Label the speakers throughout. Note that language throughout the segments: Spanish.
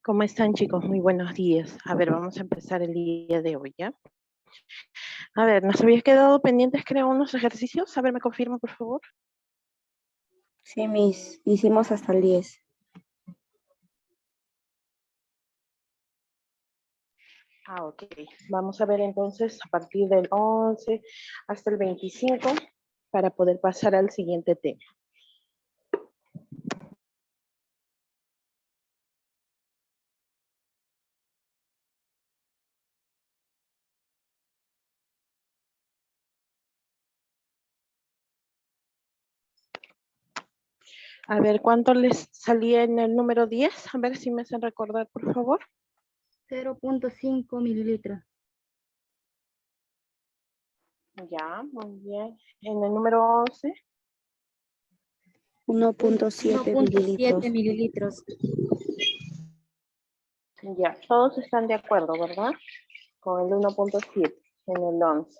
Speaker 1: ¿Cómo están, chicos? Muy buenos días. A ver, vamos a empezar el día de hoy, ¿ya? A ver, nos había quedado pendientes, creo, unos ejercicios. A ver, ¿me confirma, por favor?
Speaker 2: Sí, hicimos hasta el 10.
Speaker 1: Ok. Vamos a ver entonces a partir del 11 hasta el 25 para poder pasar al siguiente tema. A ver, ¿cuánto les salía en el número 10? A ver si me hacen recordar, por favor.
Speaker 3: 0.5 mililitros.
Speaker 1: Ya, muy bien. En el número 11.
Speaker 2: 1.7
Speaker 3: 1.7
Speaker 2: mililitros.
Speaker 3: mililitros.
Speaker 1: Ya, todos están de acuerdo, ¿verdad? Con el 1.7 en el 11.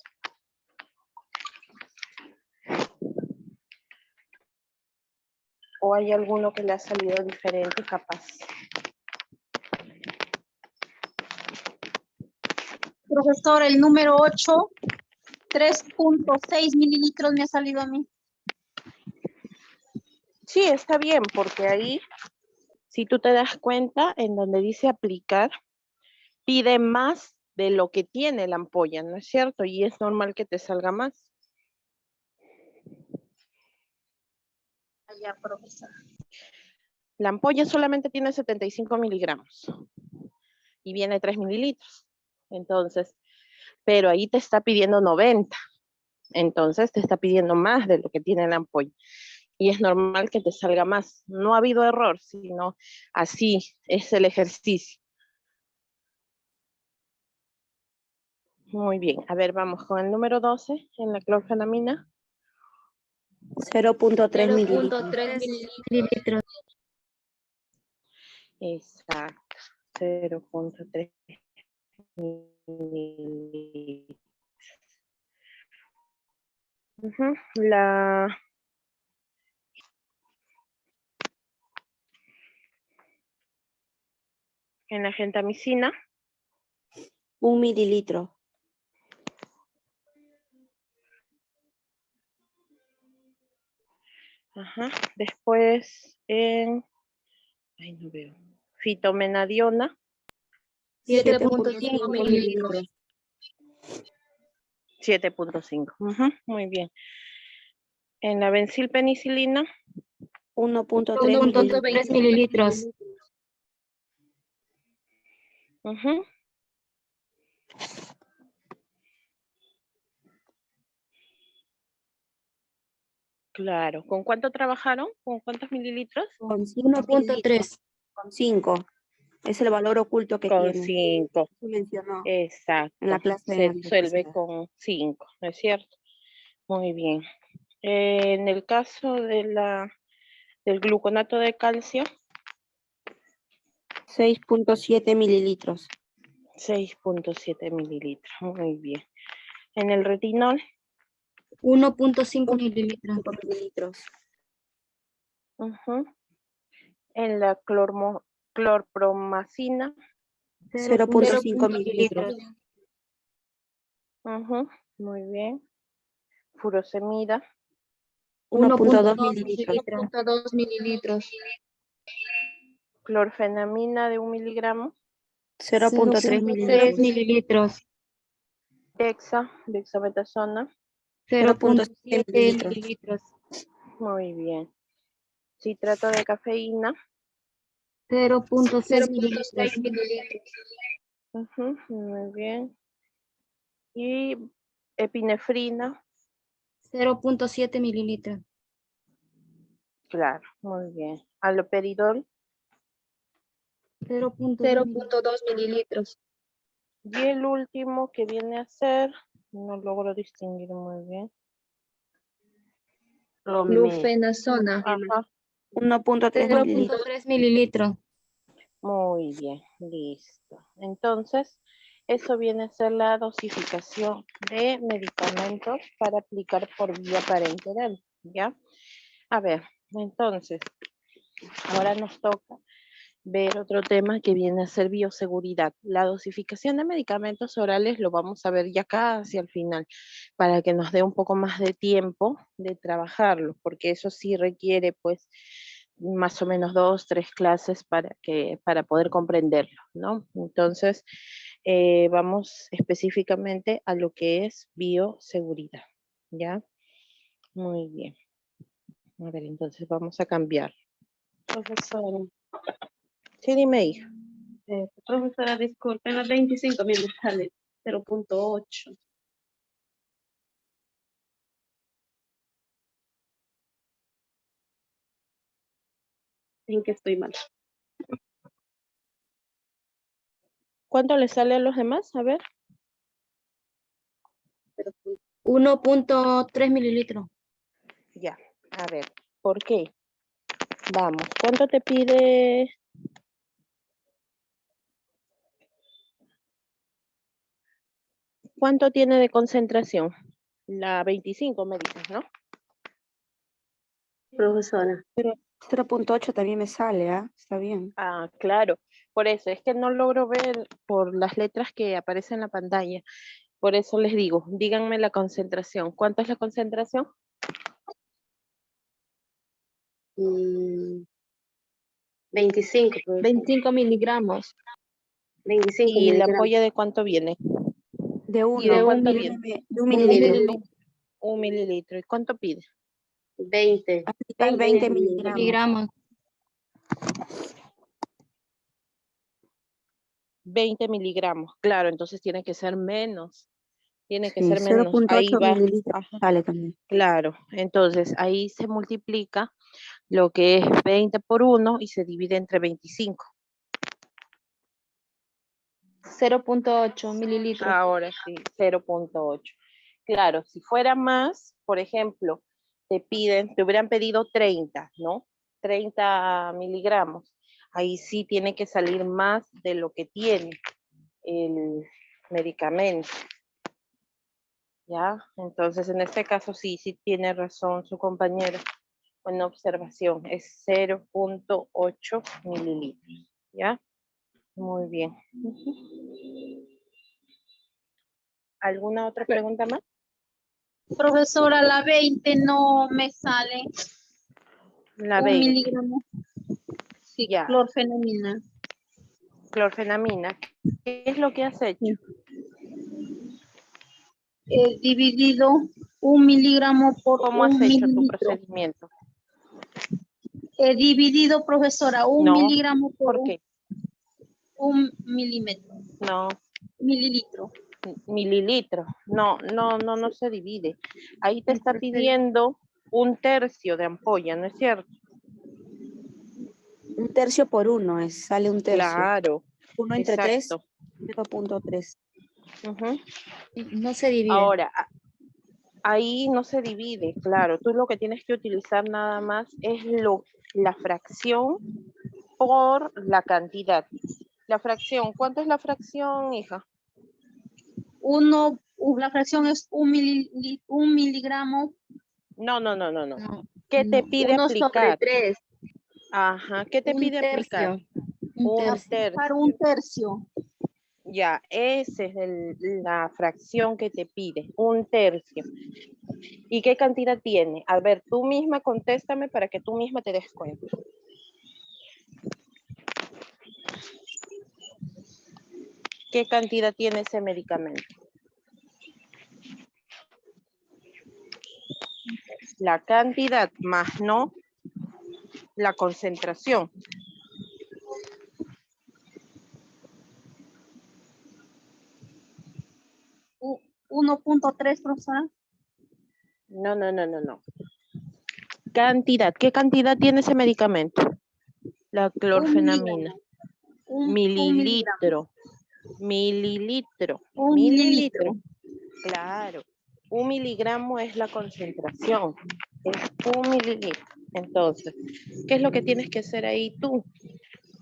Speaker 1: ¿O hay alguno que le ha salido diferente, capaz?
Speaker 4: Profesor, el número 8, 3.6 mililitros me ha salido a mí.
Speaker 1: Sí, está bien, porque ahí, si tú te das cuenta, en donde dice aplicar, pide más de lo que tiene la ampolla, ¿no es cierto? Y es normal que te salga más.
Speaker 4: Ya, profesor.
Speaker 1: La ampolla solamente tiene 75 miligramos y viene 3 mililitros. Entonces, pero ahí te está pidiendo 90. Entonces te está pidiendo más de lo que tiene la ampolla. Y es normal que te salga más. No ha habido error, sino así es el ejercicio. Muy bien. A ver, vamos con el número 12 en la clorfenamina.
Speaker 2: 0.3 mililitros.
Speaker 3: 0.3 mililitros.
Speaker 1: Exacto. 0.3 mililitros. En la gentamicina.
Speaker 2: 1 mililitro.
Speaker 1: Después en, no veo, fitomenadiona.
Speaker 3: 7.5 mililitros.
Speaker 1: 7.5. Muy bien. En la benzilpenicilina.
Speaker 2: 1.3
Speaker 3: mililitros.
Speaker 1: Claro. ¿Con cuánto trabajaron? ¿Con cuántos mililitros?
Speaker 2: Con
Speaker 3: 1.3.
Speaker 2: Con 5. Es el valor oculto que
Speaker 1: Con
Speaker 2: tiene.
Speaker 1: 5.
Speaker 2: Se mencionó
Speaker 1: Exacto.
Speaker 2: en la clase
Speaker 1: Se
Speaker 2: de
Speaker 1: disuelve
Speaker 2: electricidad.
Speaker 1: con 5, ¿no es cierto? Muy bien. En el caso de del gluconato de calcio.
Speaker 2: 6.7 mililitros.
Speaker 1: 6.7 mililitros. Muy bien. En el retinol.
Speaker 3: 1.5 mililitros.
Speaker 2: mililitros.
Speaker 1: En la clorpromacina.
Speaker 2: 0.5 mililitros.
Speaker 1: Muy bien. Furosemida.
Speaker 2: 1.2 mililitros.
Speaker 4: 1.2 mililitros.
Speaker 1: Clorfenamina de 1 miligramo.
Speaker 2: 0.3
Speaker 3: 3
Speaker 2: mililitros.
Speaker 3: mililitros.
Speaker 1: Dexametasona.
Speaker 3: 0.7
Speaker 2: mililitros.
Speaker 3: mililitros.
Speaker 1: Muy bien. Citrato de cafeína.
Speaker 3: 0.6 mililitros.
Speaker 1: Muy bien. Y epinefrina.
Speaker 3: 0.7 mililitros.
Speaker 1: Claro, muy bien. Haloperidol.
Speaker 3: 0.2
Speaker 4: mililitros.
Speaker 1: Y el último que viene a ser, no logro distinguir muy bien.
Speaker 4: Flufenazona.
Speaker 2: 1.3 mililitros.
Speaker 3: 0.3 mililitros.
Speaker 1: Muy bien, listo. Entonces, eso viene a ser la dosificación de medicamentos para aplicar por vía parenteral, ¿ya? A ver, entonces, ahora nos toca ver otro tema que viene a ser bioseguridad. La dosificación de medicamentos orales lo vamos a ver ya casi al final, para que nos dé un poco más de tiempo de trabajarlo, porque eso sí requiere pues más o menos 2, 3 clases para poder comprenderlo, ¿no? Entonces, vamos específicamente a lo que es bioseguridad, ¿ya? Muy bien. A ver, entonces vamos a cambiar.
Speaker 5: Profesora,
Speaker 1: Sí, dime, hija.
Speaker 5: profesora, disculpe, en las 25 me sale 0.8. ¿En qué estoy mal?
Speaker 1: ¿Cuánto le sale a los demás? A ver.
Speaker 3: 1.3 mililitros.
Speaker 1: Ya, a ver, ¿por qué? Vamos, ¿cuánto te pide? ¿Cuánto tiene de concentración? La 25 me dices, ¿no?
Speaker 5: Profesora,
Speaker 2: 0.8 también me sale, ¿ah? Está bien.
Speaker 1: Ah, claro. Por eso, es que no logro ver por las letras que aparecen en la pantalla. Por eso les digo, díganme la concentración. ¿Cuánto es la concentración?
Speaker 5: 25, profesora.
Speaker 3: 25 miligramos.
Speaker 5: 25
Speaker 1: ¿Y la
Speaker 5: miligramos.
Speaker 1: ampolla de cuánto viene?
Speaker 2: De
Speaker 1: ¿Y
Speaker 2: uno.
Speaker 1: de cuánto
Speaker 2: de
Speaker 1: viene?
Speaker 2: un mililitro.
Speaker 3: mililitro.
Speaker 1: 1 mililitro. ¿Y cuánto pide?
Speaker 5: 20.
Speaker 2: Aplicar 20 miligramos.
Speaker 3: Miligramos.
Speaker 1: 20 miligramos. Claro, entonces tiene que ser menos. Tiene que
Speaker 2: Sí,
Speaker 1: ser menos. Ahí
Speaker 2: 0.8
Speaker 1: va.
Speaker 2: mililitros
Speaker 1: Ajá,
Speaker 2: sale también.
Speaker 1: claro. Entonces ahí se multiplica lo que es 20 por 1 y se divide entre 25.
Speaker 3: 0.8 mililitros.
Speaker 1: Ahora sí, 0.8. Claro, si fuera más, por ejemplo, te hubieran pedido 30, ¿no? 30 miligramos. Ahí sí tiene que salir más de lo que tiene el medicamento. ¿Ya? Entonces, en este caso sí tiene razón su compañero. Buena observación, es 0.8 mililitros. ¿Ya? Muy bien. ¿Alguna otra pregunta más?
Speaker 4: Profesora, la 20 no me sale.
Speaker 1: La
Speaker 4: Un
Speaker 1: 20.
Speaker 4: miligramo. Sí,
Speaker 1: Ya.
Speaker 4: clorfenamina.
Speaker 1: Clorfenamina. ¿Qué es lo que has hecho?
Speaker 4: Dividido 1 miligramo por
Speaker 1: ¿Cómo
Speaker 4: 1
Speaker 1: has hecho tu
Speaker 4: mililitro.
Speaker 1: procedimiento?
Speaker 4: He dividido, profesora, 1
Speaker 1: No.
Speaker 4: miligramo por
Speaker 1: ¿Por qué?
Speaker 4: 1 milímetro.
Speaker 1: No,
Speaker 4: Mililitro.
Speaker 1: mililitros. No se divide. Ahí te está pidiendo 1/3 de ampolla, ¿no es cierto?
Speaker 2: 1/3 por 1 sale 1/3.
Speaker 1: Claro,
Speaker 2: 1 entre 3,
Speaker 1: exacto.
Speaker 2: 0.3.
Speaker 1: Ujú.
Speaker 3: No se divide.
Speaker 1: Ahora, ahí no se divide, claro. Tú lo que tienes que utilizar nada más es la fracción por la cantidad. La fracción, ¿cuánto es la fracción, hija?
Speaker 4: La fracción es 1 miligramo.
Speaker 1: No.
Speaker 3: No,
Speaker 1: ¿Qué te
Speaker 3: no.
Speaker 1: pide
Speaker 4: 1 sobre
Speaker 1: aplicar?
Speaker 4: 3.
Speaker 1: Ajá, ¿qué te
Speaker 3: Un
Speaker 1: pide aplicar?
Speaker 3: tercio. Un tercio.
Speaker 4: Para 1/3.
Speaker 1: Ya, esa es la fracción que te pide, 1/3. ¿Y qué cantidad tiene? A ver, tú misma contéstame para que tú misma te des cuenta. ¿Qué cantidad tiene ese medicamento? La cantidad más no la concentración.
Speaker 4: U- 1.3, profesora.
Speaker 1: No. Cantidad. ¿Qué cantidad tiene ese medicamento? La clorfenamina.
Speaker 4: Un miligramo.
Speaker 1: Mililitro.
Speaker 4: Un mililitro.
Speaker 1: Claro. 1 miligramo es la concentración. Es 1 mililitro. Entonces, ¿qué es lo que tienes que hacer ahí tú?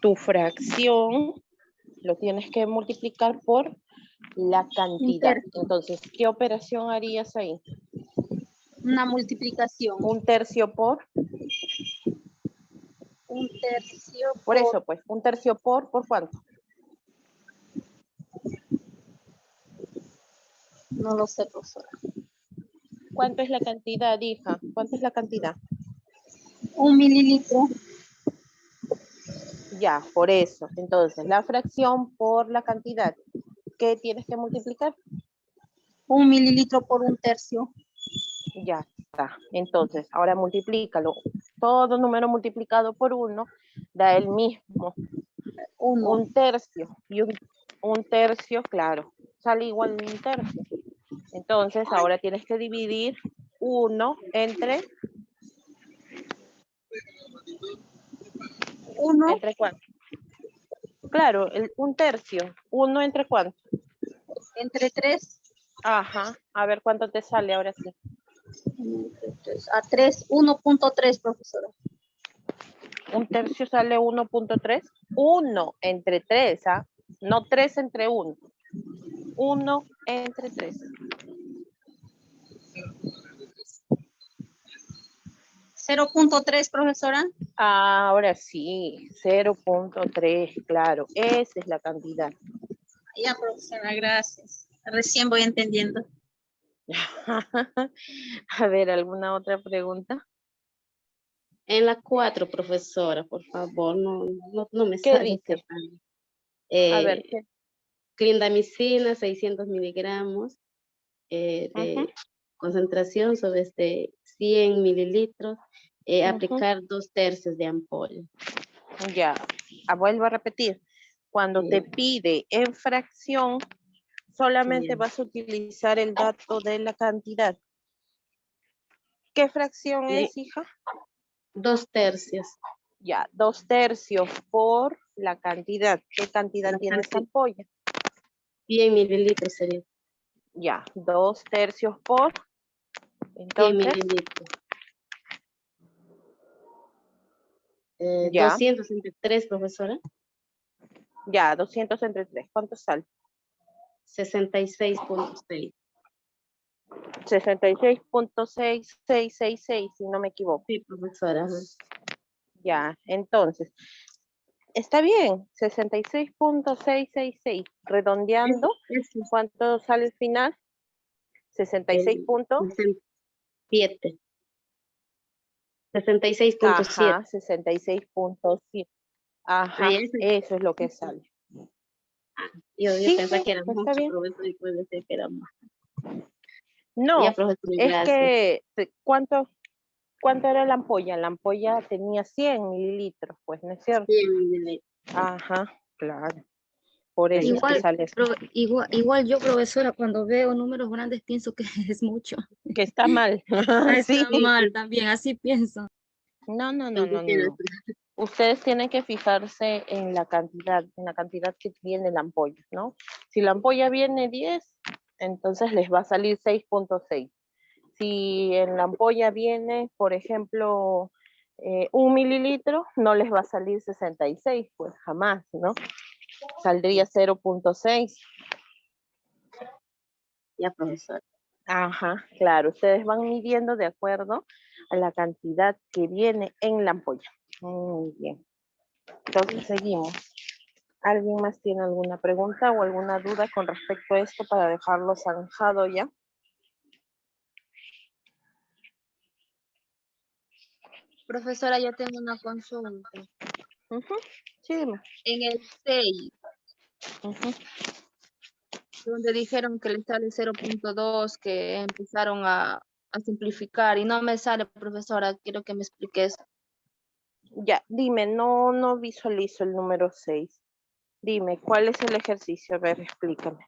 Speaker 1: Tu fracción lo tienes que multiplicar por la cantidad. Entonces, ¿qué operación harías ahí?
Speaker 4: Una multiplicación.
Speaker 1: 1/3 por
Speaker 4: tercio
Speaker 1: Por eso, pues, un tercio ¿por cuánto?
Speaker 4: No lo sé, profesora.
Speaker 1: ¿Cuánto es la cantidad, hija? ¿Cuánto es la cantidad?
Speaker 4: 1 mililitro.
Speaker 1: Ya, por eso. Entonces, la fracción por la cantidad. ¿Qué tienes que multiplicar?
Speaker 4: 1 mililitro por 1/3.
Speaker 1: Ya está. Entonces, ahora multiplícalo. Todo número multiplicado por 1 da el mismo.
Speaker 4: 1.
Speaker 1: 1/3. Y un tercio, claro, sale igual de 1/3. Entonces, ahora tienes que dividir 1 entre...
Speaker 4: 1.
Speaker 1: ¿Entre cuánto? Claro, 1/3. ¿1 entre cuánto?
Speaker 4: Entre 3.
Speaker 1: Ajá. A ver cuánto te sale ahora sí.
Speaker 4: A 3. 1.3, profesora.
Speaker 1: 1/3 sale 1.3. 1 entre 3, ¿ah? No 3 entre 1. 1 entre 3.
Speaker 4: 0.3, profesora.
Speaker 1: Ahora sí, 0.3, claro. Esa es la cantidad.
Speaker 4: Ya, profesora, gracias. Recién voy entendiendo.
Speaker 1: A ver, ¿alguna otra pregunta?
Speaker 5: En la 4, profesora, por favor, no me
Speaker 1: ¿Qué
Speaker 5: sale
Speaker 1: dice?
Speaker 5: qué tal.
Speaker 1: A ver, ¿qué?
Speaker 5: Clindamicina, 600 miligramos de
Speaker 1: Ujú,
Speaker 5: concentración sobre 100 mililitros.
Speaker 1: ujú.
Speaker 5: Aplicar 2/3 de ampolla.
Speaker 1: Ya, vuelvo a repetir. Cuando te pide en fracción, solamente
Speaker 5: Bien.
Speaker 1: vas a utilizar el dato de la cantidad. ¿Qué fracción es, hija?
Speaker 5: 2/3.
Speaker 1: Ya, 2/3 por la cantidad. ¿Qué cantidad
Speaker 5: La
Speaker 1: tiene esa
Speaker 5: cantidad.
Speaker 1: ampolla?
Speaker 5: 100 mililitros sería.
Speaker 1: Ya, 2/3 por,
Speaker 5: 100
Speaker 1: entonces,
Speaker 5: mililitros.
Speaker 1: ya,
Speaker 5: 203, profesora.
Speaker 1: ya, 200 entre 3. ¿Cuánto sale?
Speaker 5: 66.6.
Speaker 1: 66.6666, si no me equivoco.
Speaker 5: Sí, profesora. Ajá.
Speaker 1: Ya, entonces, está bien, 66.666. Redondeando,
Speaker 5: Ese es
Speaker 1: ¿cuánto sale el final? 66
Speaker 5: el
Speaker 1: punto.
Speaker 5: 7. 66.7.
Speaker 1: Ajá, 66.7. Ajá,
Speaker 5: Ahí es.
Speaker 1: eso es lo que sale.
Speaker 5: Yo
Speaker 1: Sí,
Speaker 5: pensaba
Speaker 1: sí,
Speaker 5: que era
Speaker 1: está
Speaker 5: mucho,
Speaker 1: bien.
Speaker 5: profesor, y puede ser que era más. Ya,
Speaker 1: No,
Speaker 5: profesor,
Speaker 1: es
Speaker 5: gracias.
Speaker 1: que, ¿cuánto era la ampolla? La ampolla tenía 100 mililitros, pues, ¿no es cierto?
Speaker 5: 100 mililitros.
Speaker 1: Ajá, claro. Por eso es que
Speaker 3: Igual,
Speaker 1: sale,
Speaker 3: igual yo, profesora, cuando veo números grandes pienso que es mucho.
Speaker 1: que está mal. Sí.
Speaker 3: Está mal también, así pienso.
Speaker 1: No, no, no, no, no,
Speaker 5: Entonces,
Speaker 1: no. Ustedes tienen que fijarse en la cantidad que tiene la ampolla, ¿no? Si la ampolla viene 10, entonces les va a salir 6.6. Si en la ampolla viene, por ejemplo, 1 mililitro, no les va a salir 66, pues jamás, ¿no? Saldría 0.6.
Speaker 5: ya, profesor.
Speaker 1: Ajá, claro, ustedes van midiendo de acuerdo a la cantidad que viene en la ampolla. Muy bien. Entonces seguimos. ¿Alguien más tiene alguna pregunta o alguna duda con respecto a esto para dejarlo zanjado ya?
Speaker 3: Profesora, yo tengo una consulta.
Speaker 1: Ujú, sí, dime.
Speaker 3: En el 6,
Speaker 1: Ujú.
Speaker 3: donde dijeron que le sale 0.2, que empezaron a simplificar y no me sale, profesora, quiero que me expliques.
Speaker 1: Ya, dime, no visualizo el número 6. Dime, ¿cuál es el ejercicio? A ver, explícame.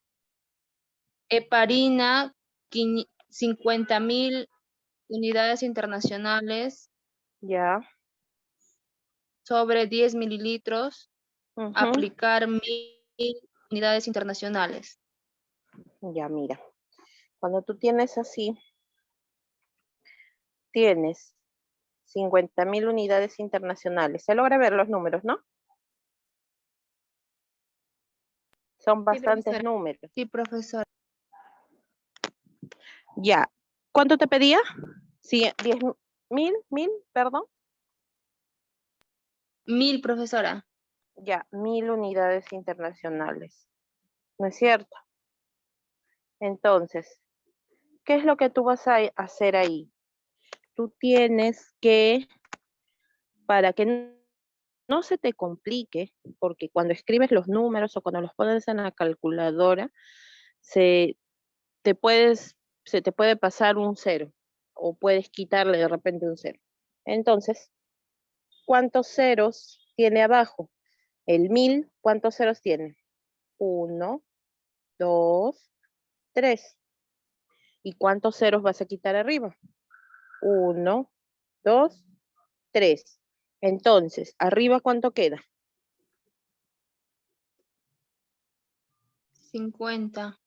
Speaker 3: Heparina, 50.000 unidades internacionales
Speaker 1: Ya.
Speaker 3: sobre 10 mililitros,
Speaker 1: Ujú.
Speaker 3: aplicar 1.000 unidades internacionales.
Speaker 1: Ya, mira. Cuando tú tienes así, tienes 50.000 unidades internacionales. Se logra ver los números, ¿no? Son
Speaker 3: Sí,
Speaker 1: bastantes
Speaker 3: profesora.
Speaker 1: números.
Speaker 3: Sí, profesora.
Speaker 1: Ya. ¿Cuánto te pedía? Sí, 10.000, perdón.
Speaker 3: 1000, profesora.
Speaker 1: Ya, 1000 unidades internacionales. ¿No es cierto? Entonces, ¿qué es lo que tú vas a hacer ahí? Tú tienes que, para que no se te complique, porque cuando escribes los números o cuando los pones en la calculadora, se te puedes, se te puede pasar un cero o puedes quitarle de repente un cero. Entonces, ¿cuántos ceros tiene abajo? El 1000, ¿cuántos ceros tiene? 1, 2, 3. ¿Y cuántos ceros vas a quitar arriba? 1, 2, 3. Entonces, arriba, ¿cuánto queda?
Speaker 3: 50.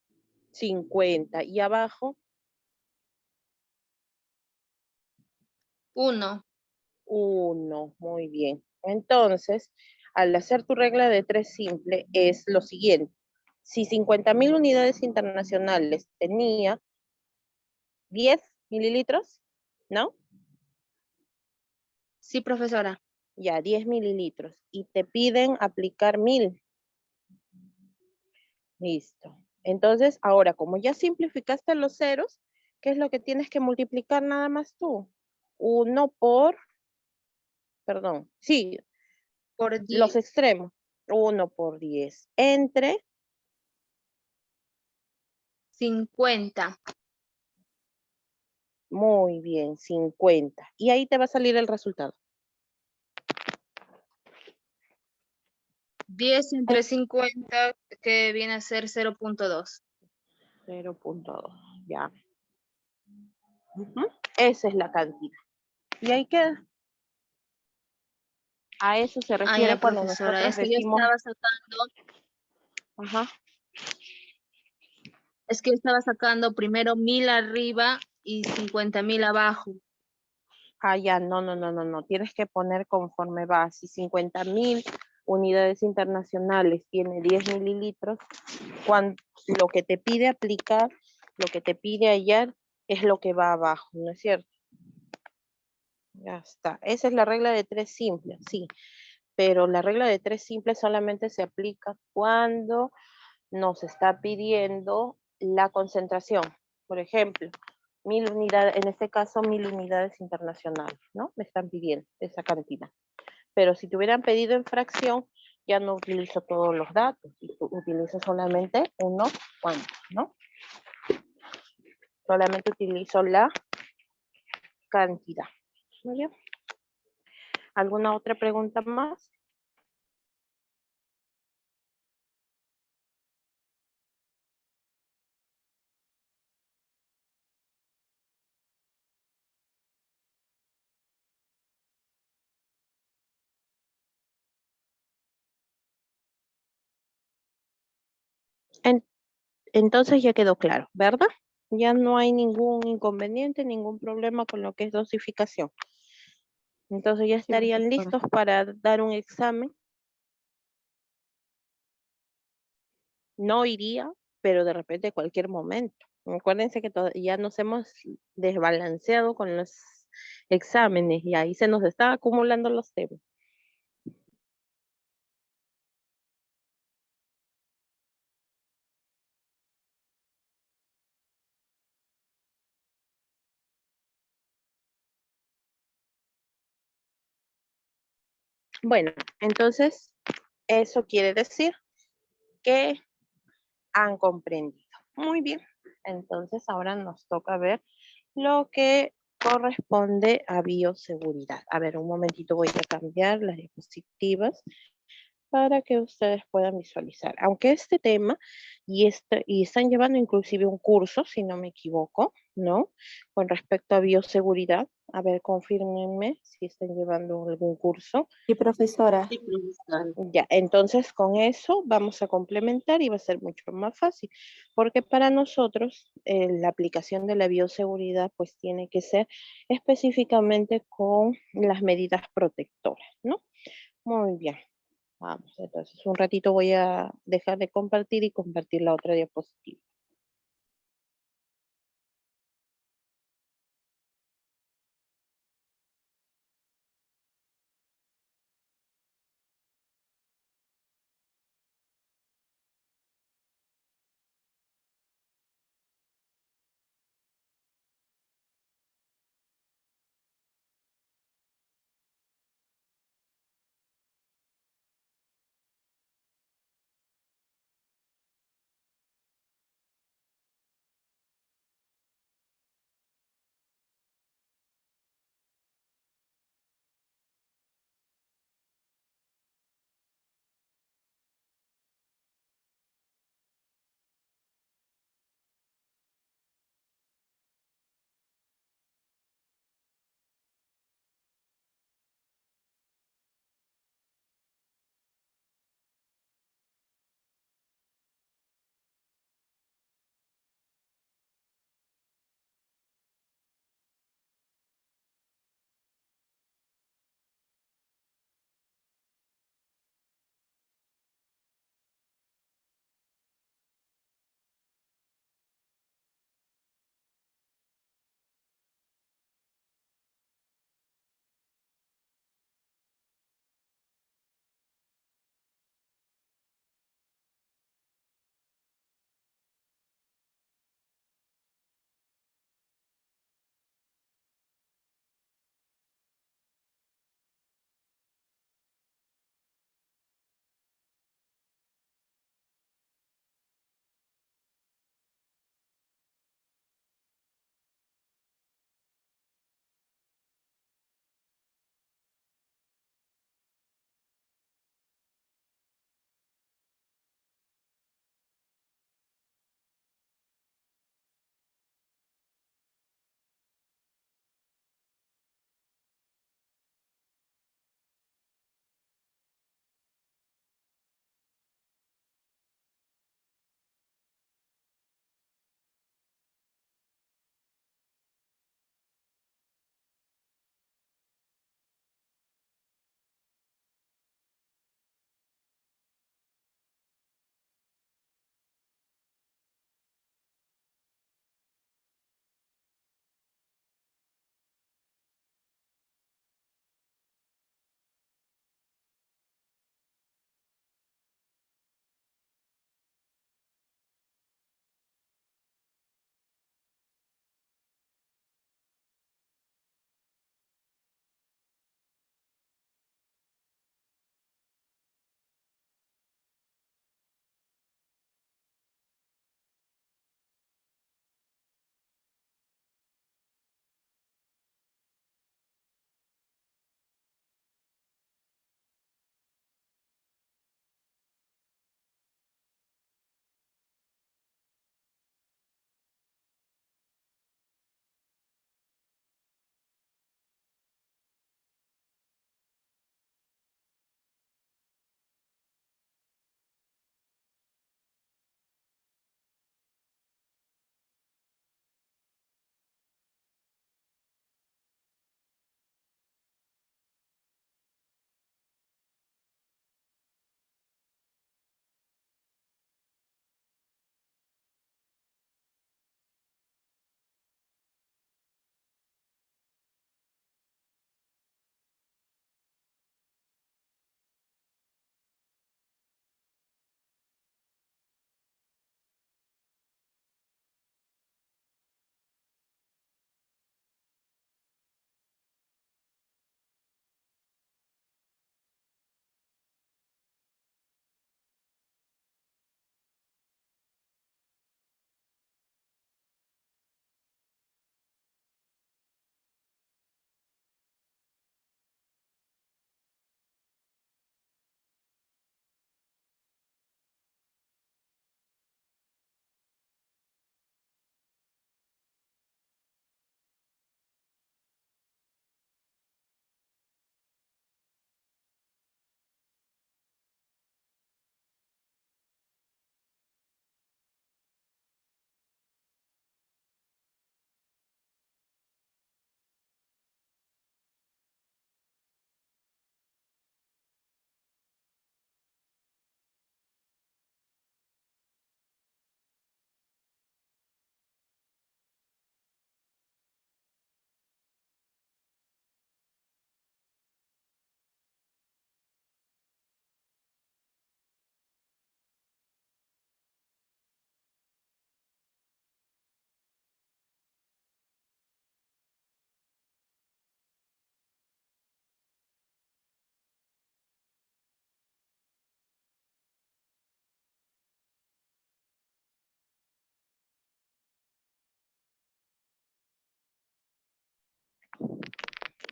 Speaker 1: 50. Y abajo,
Speaker 3: 1.
Speaker 1: 1. Muy bien. Entonces, al hacer tu regla de 3 simple, es lo siguiente. Si 50.000 unidades internacionales tenía 10 mililitros, ¿no?
Speaker 3: Sí, profesora.
Speaker 1: Ya, 10 mililitros. Y te piden aplicar 1000. Listo. Entonces, ahora, como ya simplificaste los ceros, ¿qué es lo que tienes que multiplicar nada más tú? 1 por, perdón, sí,
Speaker 3: Por
Speaker 1: los
Speaker 3: 10.
Speaker 1: extremos. 1 por 10 entre
Speaker 3: 50.
Speaker 1: Muy bien, 50. Y ahí te va a salir el resultado.
Speaker 3: 10 entre 50, que viene a ser 0.2.
Speaker 1: 0.2, ya. Ujú. Esa es la cantidad. Y ahí queda. A eso se
Speaker 3: Ah,
Speaker 1: refiere
Speaker 3: ya,
Speaker 1: cuando
Speaker 3: profesora.
Speaker 1: nosotros
Speaker 3: Es que yo
Speaker 1: decimos,
Speaker 3: estaba sacando,
Speaker 1: ajá,
Speaker 3: primero 1000 arriba y 50.000 abajo.
Speaker 1: ya, no. Tienes que poner conforme va. Si 50.000 unidades internacionales tiene 10 mililitros, lo que te pide aplicar, lo que te pide hallar, es lo que va abajo, ¿no es cierto? Ya está. Esa es la regla de 3 simple, sí. Pero la regla de 3 simple solamente se aplica cuando nos está pidiendo la concentración. Por ejemplo, 1000 unidades, en este caso 1000 unidades internacionales, ¿no? Me están pidiendo esa cantidad. Pero si te hubieran pedido en fracción, ya no utilizo todos los datos, utilizo solamente unos cuantos, ¿no? Solamente utilizo la cantidad. ¿Muy bien? ¿Alguna otra pregunta más? En- entonces ya quedó claro, ¿verdad? Ya no hay ningún inconveniente, ningún problema con lo que es dosificación. Entonces ya
Speaker 2: Sí,
Speaker 1: estarían
Speaker 2: profesora.
Speaker 1: listos para dar un examen. No iría, pero de repente cualquier momento. Acuérdense que ya nos hemos desbalanceado con los exámenes y ahí se nos están acumulando los temas. Bueno, entonces eso quiere decir que han comprendido. Muy bien. Entonces ahora nos toca ver lo que corresponde a bioseguridad. A ver, un momentito voy a cambiar las diapositivas para que ustedes puedan visualizar. Aunque este tema, y están llevando inclusive un curso, si no me equivoco, ¿no? Con respecto a bioseguridad. A ver, confírmenme si están llevando algún curso.
Speaker 2: Sí, profesora.
Speaker 5: Sí, profesora.
Speaker 1: Ya, entonces con eso vamos a complementar y va a ser mucho más fácil, porque para nosotros la aplicación de la bioseguridad pues tiene que ser específicamente con las medidas protectoras, ¿no? Muy bien, vamos, entonces un ratito voy a dejar de compartir y compartir la otra diapositiva.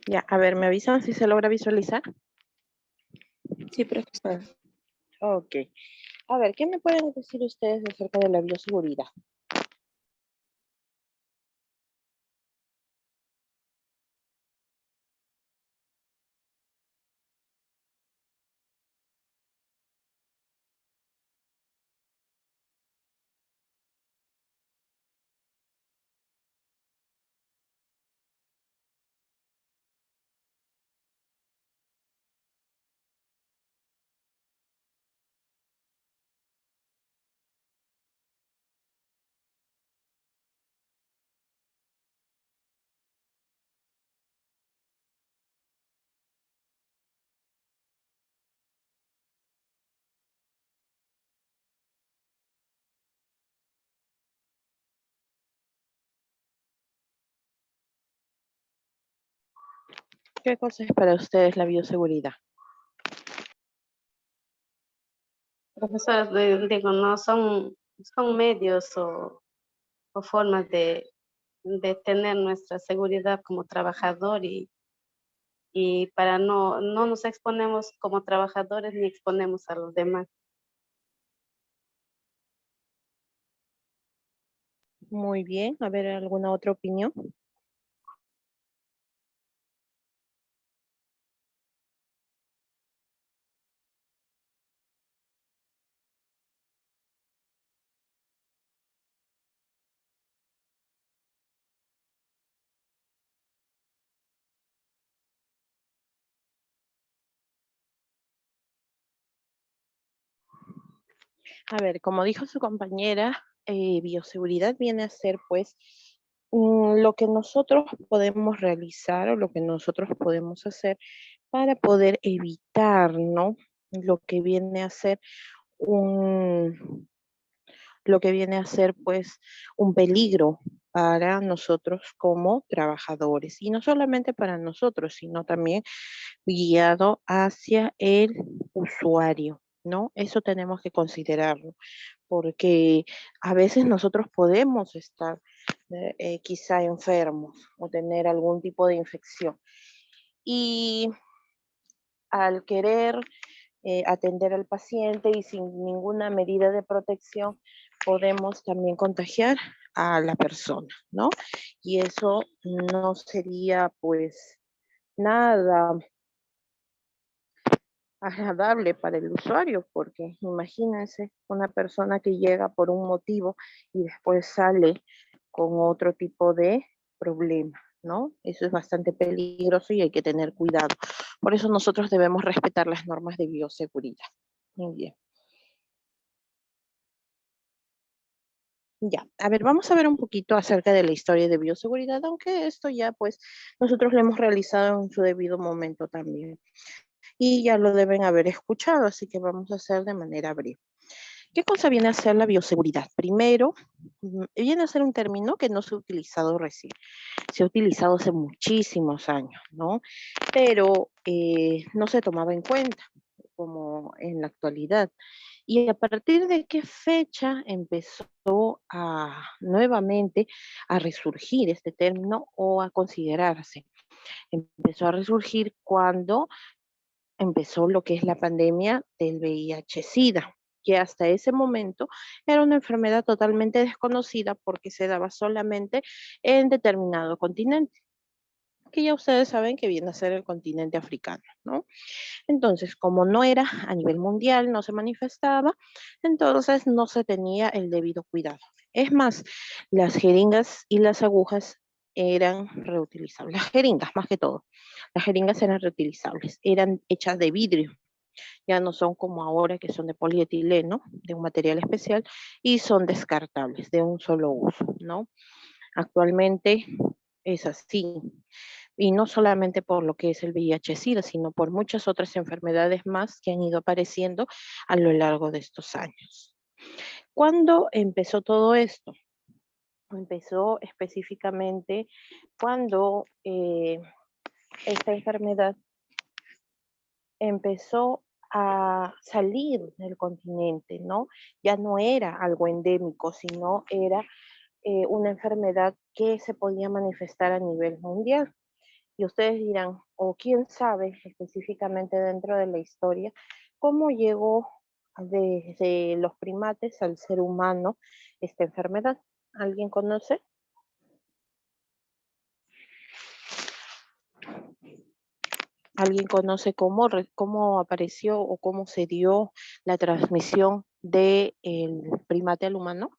Speaker 1: Ya, a ver, ¿me avisan si se logra visualizar?
Speaker 2: Sí, profesora.
Speaker 1: Ok. A ver, ¿qué me pueden decir ustedes acerca de la bioseguridad? ¿Qué cosa es para ustedes la bioseguridad?
Speaker 5: Profesora, digo, no son medios o formas de tener nuestra seguridad como trabajador y para no nos exponemos como trabajadores ni exponemos a los demás.
Speaker 1: Muy bien. A ver, ¿alguna otra opinión? A ver, como dijo su compañera, bioseguridad viene a ser pues lo que nosotros podemos realizar o lo que nosotros podemos hacer para poder evitar, ¿no? Lo que viene a ser un, lo que viene a ser pues un peligro para nosotros como trabajadores y no solamente para nosotros, sino también guiado hacia el usuario, ¿no? Eso tenemos que considerarlo, porque a veces nosotros podemos estar quizá enfermos o tener algún tipo de infección. Y al querer atender al paciente y sin ninguna medida de protección, podemos también contagiar a la persona, ¿no? Y eso no sería pues nada agradable para el usuario, porque imagínense una persona que llega por un motivo y después sale con otro tipo de problema, ¿no? Eso es bastante peligroso y hay que tener cuidado. Por eso nosotros debemos respetar las normas de bioseguridad. Muy bien. Ya, a ver, vamos a ver un poquito acerca de la historia de bioseguridad, aunque esto ya pues nosotros lo hemos realizado en su debido momento también. Y ya lo deben haber escuchado, así que vamos a hacer de manera breve. ¿Qué cosa viene a ser la bioseguridad? Primero, viene a ser un término que no se ha utilizado recién, se ha utilizado hace muchísimos años, ¿no? Pero no se tomaba en cuenta como en la actualidad. ¿Y a partir de qué fecha empezó a nuevamente a resurgir este término o a considerarse? Empezó a resurgir cuando empezó lo que es la pandemia del VIH-Sida, que hasta ese momento era una enfermedad totalmente desconocida porque se daba solamente en determinado continente, que ya ustedes saben que viene a ser el continente africano, ¿no? Entonces, como no era a nivel mundial, no se manifestaba, entonces no se tenía el debido cuidado. Es más, las jeringas y las agujas eran reutilizables, las jeringas más que todo, las jeringas eran reutilizables, eran hechas de vidrio, ya no son como ahora que son de polietileno, de un material especial, y son descartables, de un solo uso, ¿no? Actualmente es así. Y no solamente por lo que es el VIH-Sida, sino por muchas otras enfermedades más que han ido apareciendo a lo largo de estos años. ¿Cuándo empezó todo esto? Empezó específicamente cuando esta enfermedad empezó a salir del continente, ¿no? Ya no era algo endémico, sino era una enfermedad que se podía manifestar a nivel mundial. Y ustedes dirán, o quién sabe específicamente dentro de la historia, cómo llegó desde los primates al ser humano esta enfermedad. ¿Alguien conoce? ¿Alguien conoce cómo apareció o cómo se dio la transmisión del primate al humano?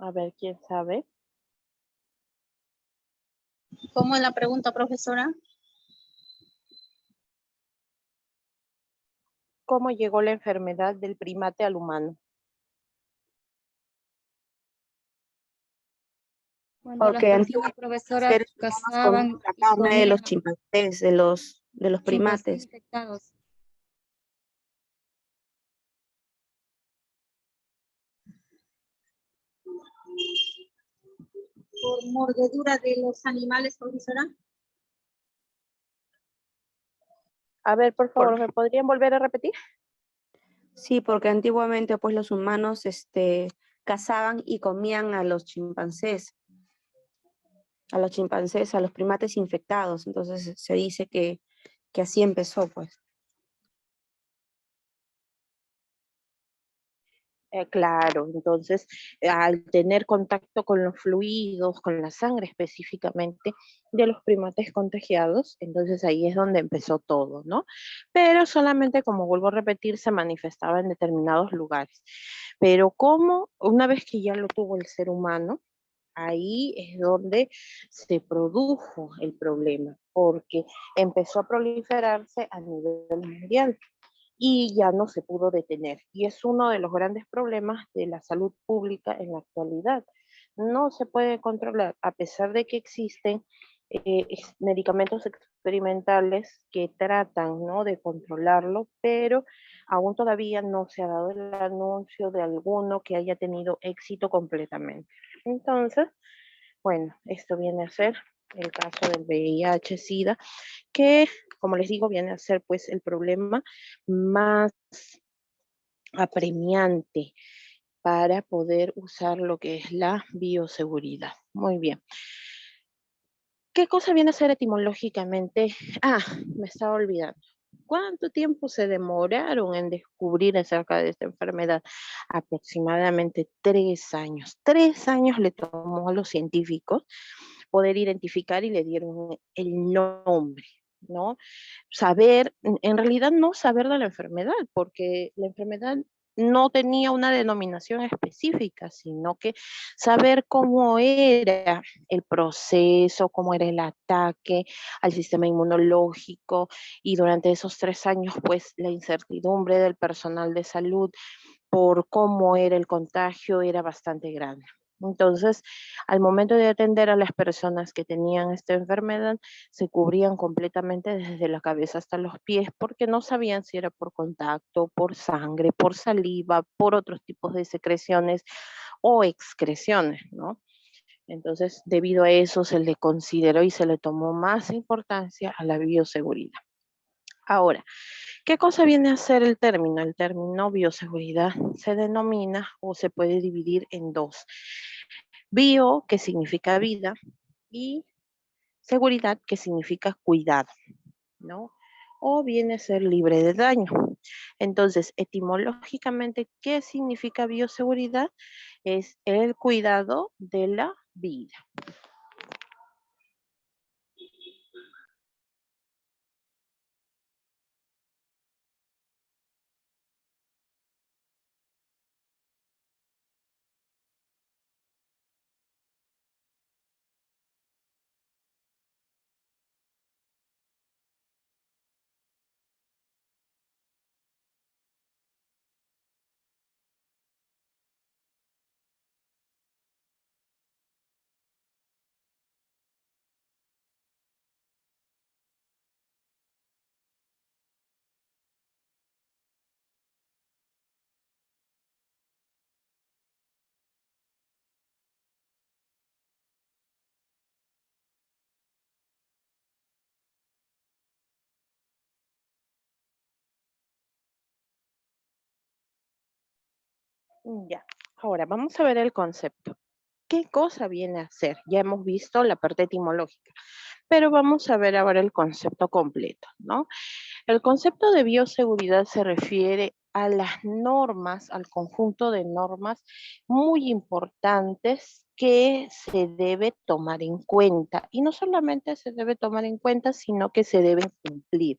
Speaker 1: A ver, ¿quién sabe?
Speaker 4: ¿Cómo es la pregunta, profesora?
Speaker 1: ¿Cómo llegó la enfermedad del primate al humano?
Speaker 3: Cuando las
Speaker 2: Porque
Speaker 3: personas,
Speaker 2: antiguamente los
Speaker 3: profesora,
Speaker 2: seres humanos comían
Speaker 3: cazaban
Speaker 2: la
Speaker 3: y
Speaker 2: carne de los
Speaker 3: comían
Speaker 2: chimpancés, de los
Speaker 3: chimpancés
Speaker 2: primates.
Speaker 3: infectados.
Speaker 4: ¿Por mordedura de los animales, profesora?
Speaker 1: A ver, por favor,
Speaker 2: Por-
Speaker 1: ¿me podrían volver a repetir?
Speaker 2: sí, porque antiguamente pues los humanos cazaban y comían a los primates infectados. Entonces se dice que así empezó, pues.
Speaker 1: Claro, entonces al tener contacto con los fluidos, con la sangre específicamente de los primates contagiados, entonces ahí es donde empezó todo, ¿no? Pero solamente, como vuelvo a repetir, se manifestaba en determinados lugares. Pero como una vez que ya lo tuvo el ser humano, ahí es donde se produjo el problema, porque empezó a proliferarse a nivel mundial y ya no se pudo detener. Y es uno de los grandes problemas de la salud pública en la actualidad. No se puede controlar, a pesar de que existen medicamentos experimentales que tratan, ¿no?, de controlarlo, pero aún todavía no se ha dado el anuncio de alguno que haya tenido éxito completamente. Entonces, bueno, esto viene a ser el caso del VIH-Sida, que, como les digo, viene a ser pues el problema más apremiante para poder usar lo que es la bioseguridad. Muy bien. ¿Qué cosa viene a ser etimológicamente? Ah, me estaba olvidando. ¿Cuánto tiempo se demoraron en descubrir acerca de esta enfermedad? Aproximadamente 3 años. 3 años le tomó a los científicos poder identificar y le dieron el nombre, ¿no? Saber, en realidad no saber de la enfermedad, porque la enfermedad no tenía una denominación específica, sino que saber cómo era el proceso, cómo era el ataque al sistema inmunológico, y durante esos 3 años, pues la incertidumbre del personal de salud por cómo era el contagio era bastante grande. Entonces, al momento de atender a las personas que tenían esta enfermedad, se cubrían completamente desde la cabeza hasta los pies porque no sabían si era por contacto, por sangre, por saliva, por otros tipos de secreciones o excreciones, ¿no? Entonces, debido a eso, se le consideró y se le tomó más importancia a la bioseguridad. Ahora, ¿qué cosa viene a ser el término? El término bioseguridad se denomina o se puede dividir en dos. Bio, que significa vida, y seguridad, que significa cuidado, ¿no? O viene a ser libre de daño. Entonces, etimológicamente, ¿qué significa bioseguridad? Es el cuidado de la vida. Ya, ahora vamos a ver el concepto. ¿Qué cosa viene a ser? Ya hemos visto la parte etimológica, pero vamos a ver ahora el concepto completo, ¿no? El concepto de bioseguridad se refiere a las normas, al conjunto de normas muy importantes que se debe tomar en cuenta. Y no solamente se debe tomar en cuenta, sino que se deben cumplir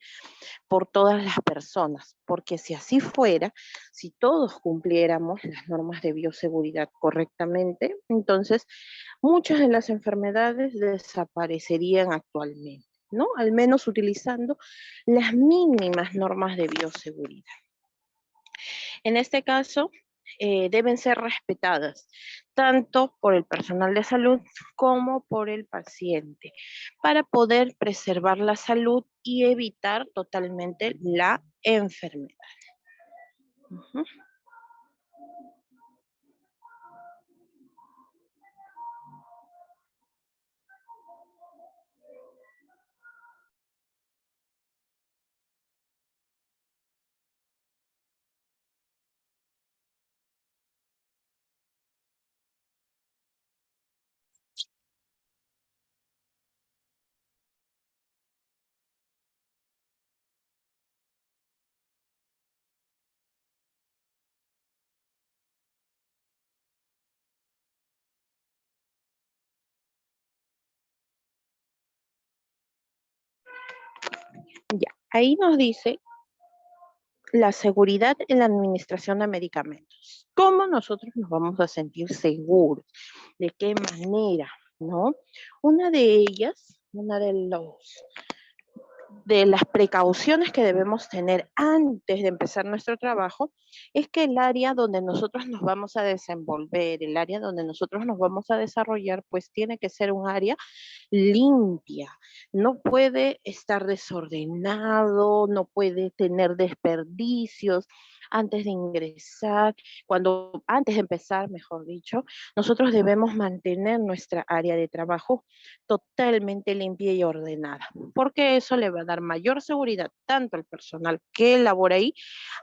Speaker 1: por todas las personas, porque si así fuera, si todos cumpliéramos las normas de bioseguridad correctamente, entonces muchas de las enfermedades desaparecerían actualmente, ¿no? Al menos utilizando las mínimas normas de bioseguridad. En este caso, deben ser respetadas tanto por el personal de salud como por el paciente para poder preservar la salud y evitar totalmente la enfermedad. Ujú. Ya, ahí nos dice la seguridad en la administración de medicamentos. ¿Cómo nosotros nos vamos a sentir seguros? ¿De qué manera? ¿No? Una de ellas, de las precauciones que debemos tener antes de empezar nuestro trabajo es que el área donde nosotros nos vamos a desenvolver, el área donde nosotros nos vamos a desarrollar, pues tiene que ser un área limpia, no puede estar desordenado, no puede tener desperdicios antes de ingresar, antes de empezar, mejor dicho, nosotros debemos mantener nuestra área de trabajo totalmente limpia y ordenada, porque eso le va a dar mayor seguridad tanto al personal que labora ahí,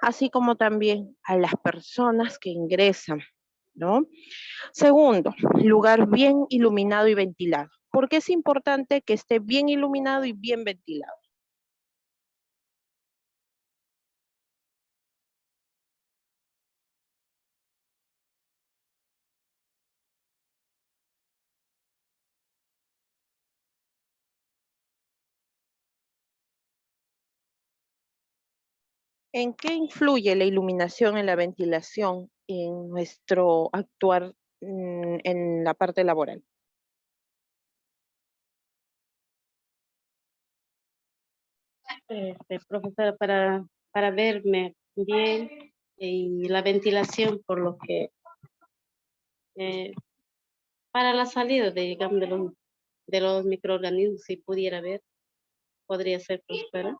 Speaker 1: así como también a las personas que ingresan, ¿no? Segundo, lugar bien iluminado y ventilado. ¿Por qué es importante que esté bien iluminado y bien ventilado? ¿En qué influye la iluminación en la ventilación en nuestro actuar en la parte laboral?
Speaker 5: Profesora, para verme bien y la ventilación, por lo que eh, para la salida de, digamos, de los microorganismos, si pudiera ver, podría ser próspera.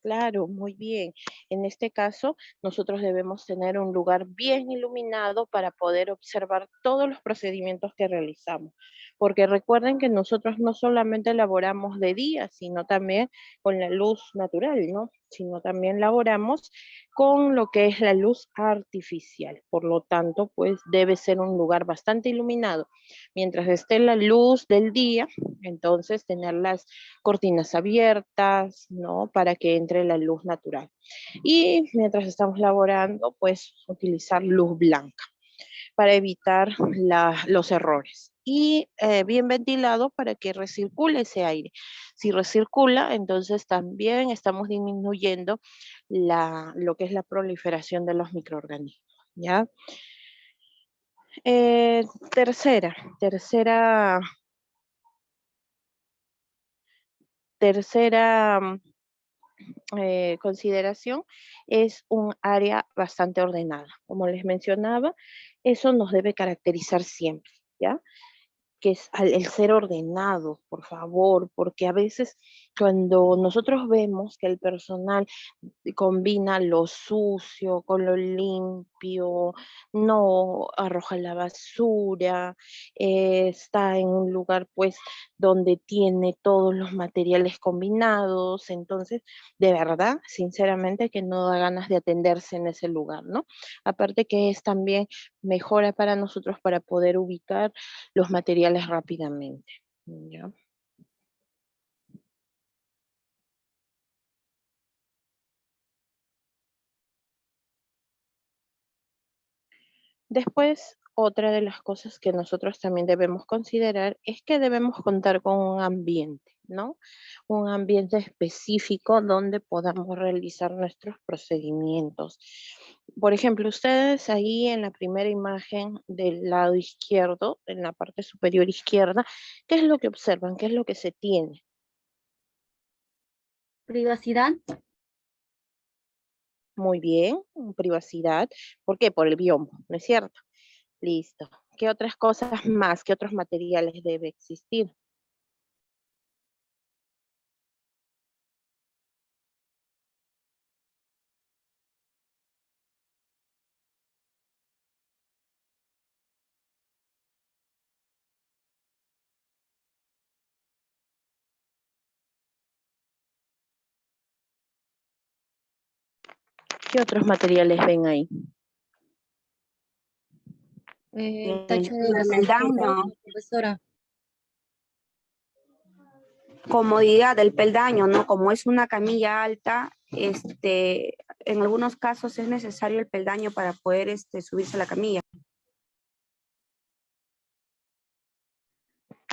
Speaker 1: Claro, muy bien. En este caso, nosotros debemos tener un lugar bien iluminado para poder observar todos los procedimientos que realizamos. Porque recuerden que nosotros no solamente laboramos de día, sino también con la luz natural, ¿no? Sino también laboramos con lo que es la luz artificial. Por lo tanto, pues debe ser un lugar bastante iluminado. Mientras esté la luz del día, entonces tener las cortinas abiertas, ¿no? Para que entre la luz natural. Y mientras estamos laborando, pues utilizar luz blanca para evitar los errores. Y bien ventilado para que recircule ese aire. Si recircula, entonces también estamos disminuyendo lo que es la proliferación de los microorganismos, ¿ya? Eh, tercera, tercera, tercera consideración es un área bastante ordenada. Como les mencionaba, eso nos debe caracterizar siempre, ¿ya? Que es el ser ordenado, por favor, porque a veces Cuando nosotros vemos que el personal combina lo sucio con lo limpio, no arroja la basura, está en un lugar pues donde tiene todos los materiales combinados, entonces de verdad, sinceramente que no da ganas de atenderse en ese lugar, ¿no? Aparte que es también mejora para nosotros para poder ubicar los materiales rápidamente, ¿ya? Después, otra de las cosas que nosotros también debemos considerar es que debemos contar con un ambiente, ¿no? Un ambiente específico donde podamos realizar nuestros procedimientos. Por ejemplo, ustedes ahí en la primera imagen del lado izquierdo, en la parte superior izquierda, ¿qué es lo que observan? ¿Qué es lo que se tiene?
Speaker 4: Privacidad.
Speaker 1: Muy bien, privacidad. ¿Por qué? Por el biombo, ¿no es cierto? Listo. ¿Qué otras cosas más? ¿Qué otros materiales debe existir? ¿Qué otros materiales ven ahí?
Speaker 2: El
Speaker 4: Tacho de basura,
Speaker 2: peldaño,
Speaker 4: profesora.
Speaker 2: comodidad del peldaño, ¿no? Como es una camilla alta, en algunos casos es necesario el peldaño para poder subirse a la camilla.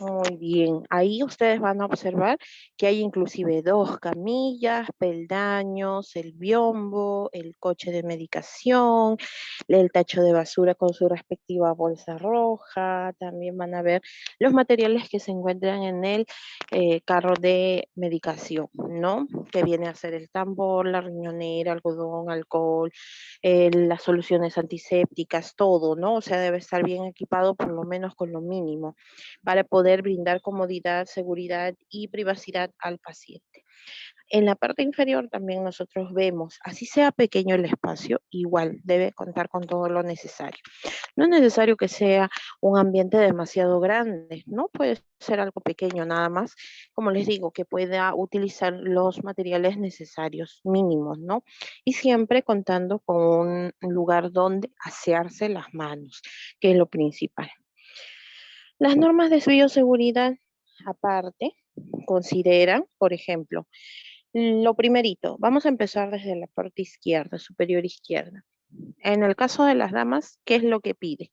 Speaker 1: Muy bien, ahí ustedes van a observar que hay inclusive dos camillas, peldaños, el biombo, el coche de medicación, el tacho de basura con su respectiva bolsa roja. También van a ver los materiales que se encuentran en el carro de medicación, ¿no? Que viene a ser el tambor, la riñonera, algodón, alcohol, las soluciones antisépticas, todo, ¿no? O sea, debe estar bien equipado por lo menos con lo mínimo para poder brindar comodidad, seguridad y privacidad al paciente. En la parte inferior también nosotros vemos, así sea pequeño el espacio, igual debe contar con todo lo necesario. No es necesario que sea un ambiente demasiado grande, ¿no? Puede ser algo pequeño nada más, como les digo, que pueda utilizar los materiales necesarios mínimos, ¿no? Y siempre contando con un lugar donde asearse las manos, que es lo principal. Las normas de bioseguridad, aparte, consideran, por ejemplo, lo primerito, vamos a empezar desde la parte izquierda, superior izquierda. En el caso de las damas, ¿qué es lo que pide?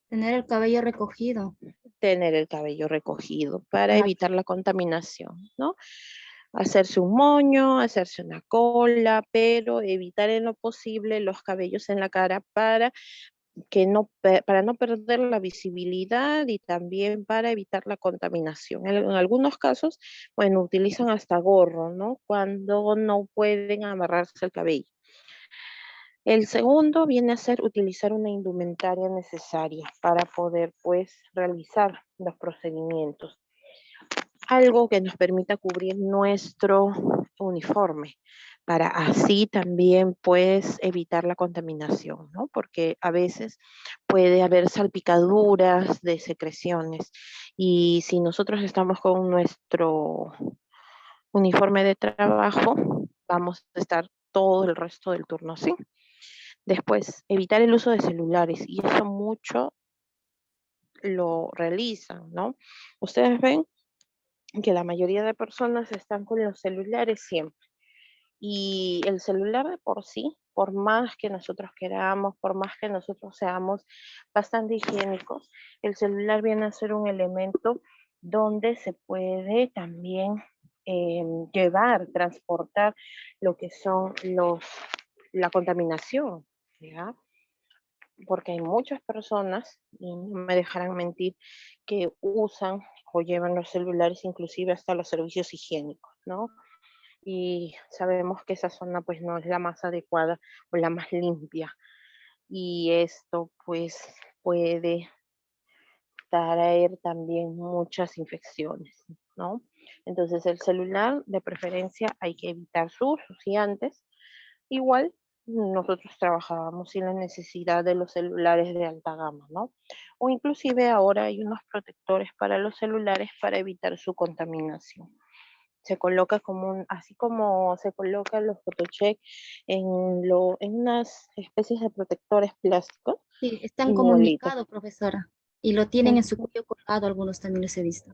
Speaker 4: Tener el cabello recogido.
Speaker 1: Tener el cabello recogido para
Speaker 4: Ah,
Speaker 1: evitar la contaminación, ¿no? Hacerse un moño, hacerse una cola, pero evitar en lo posible los cabellos en la cara para no perder la visibilidad y también para evitar la contaminación. En algunos casos, bueno, utilizan hasta gorro, ¿no? Cuando no pueden amarrarse el cabello. El segundo viene a ser utilizar una indumentaria necesaria para poder, pues, realizar los procedimientos. Algo que nos permita cubrir nuestro uniforme para así también pues evitar la contaminación, ¿no? Porque a veces puede haber salpicaduras de secreciones y si nosotros estamos con nuestro uniforme de trabajo, vamos a estar todo el resto del turno así. Después, evitar el uso de celulares y eso mucho lo realizan, ¿no? Ustedes ven que la mayoría de personas están con los celulares siempre. Y el celular de por sí, por más que nosotros queramos, por más que nosotros seamos bastante higiénicos, el celular viene a ser un elemento donde se puede también llevar, transportar lo que son la contaminación, ¿ya? Porque hay muchas personas, y no me dejarán mentir, que usan o llevan los celulares inclusive hasta los servicios higiénicos, ¿no? Y sabemos que esa zona pues no es la más adecuada o la más limpia. Y esto pues puede traer también muchas infecciones, ¿no? Entonces el celular de preferencia hay que evitar su uso. Si antes igual nosotros trabajábamos sin la necesidad de los celulares de alta gama, ¿no? O inclusive ahora hay unos protectores para los celulares para evitar su contaminación. Se coloca como así como se colocan los photocheck en unas especies de protectores plásticos,
Speaker 6: Sí, están como un
Speaker 1: igualito.
Speaker 6: micado, profesora. Y lo tienen en su cuello colgado, algunos también los he visto.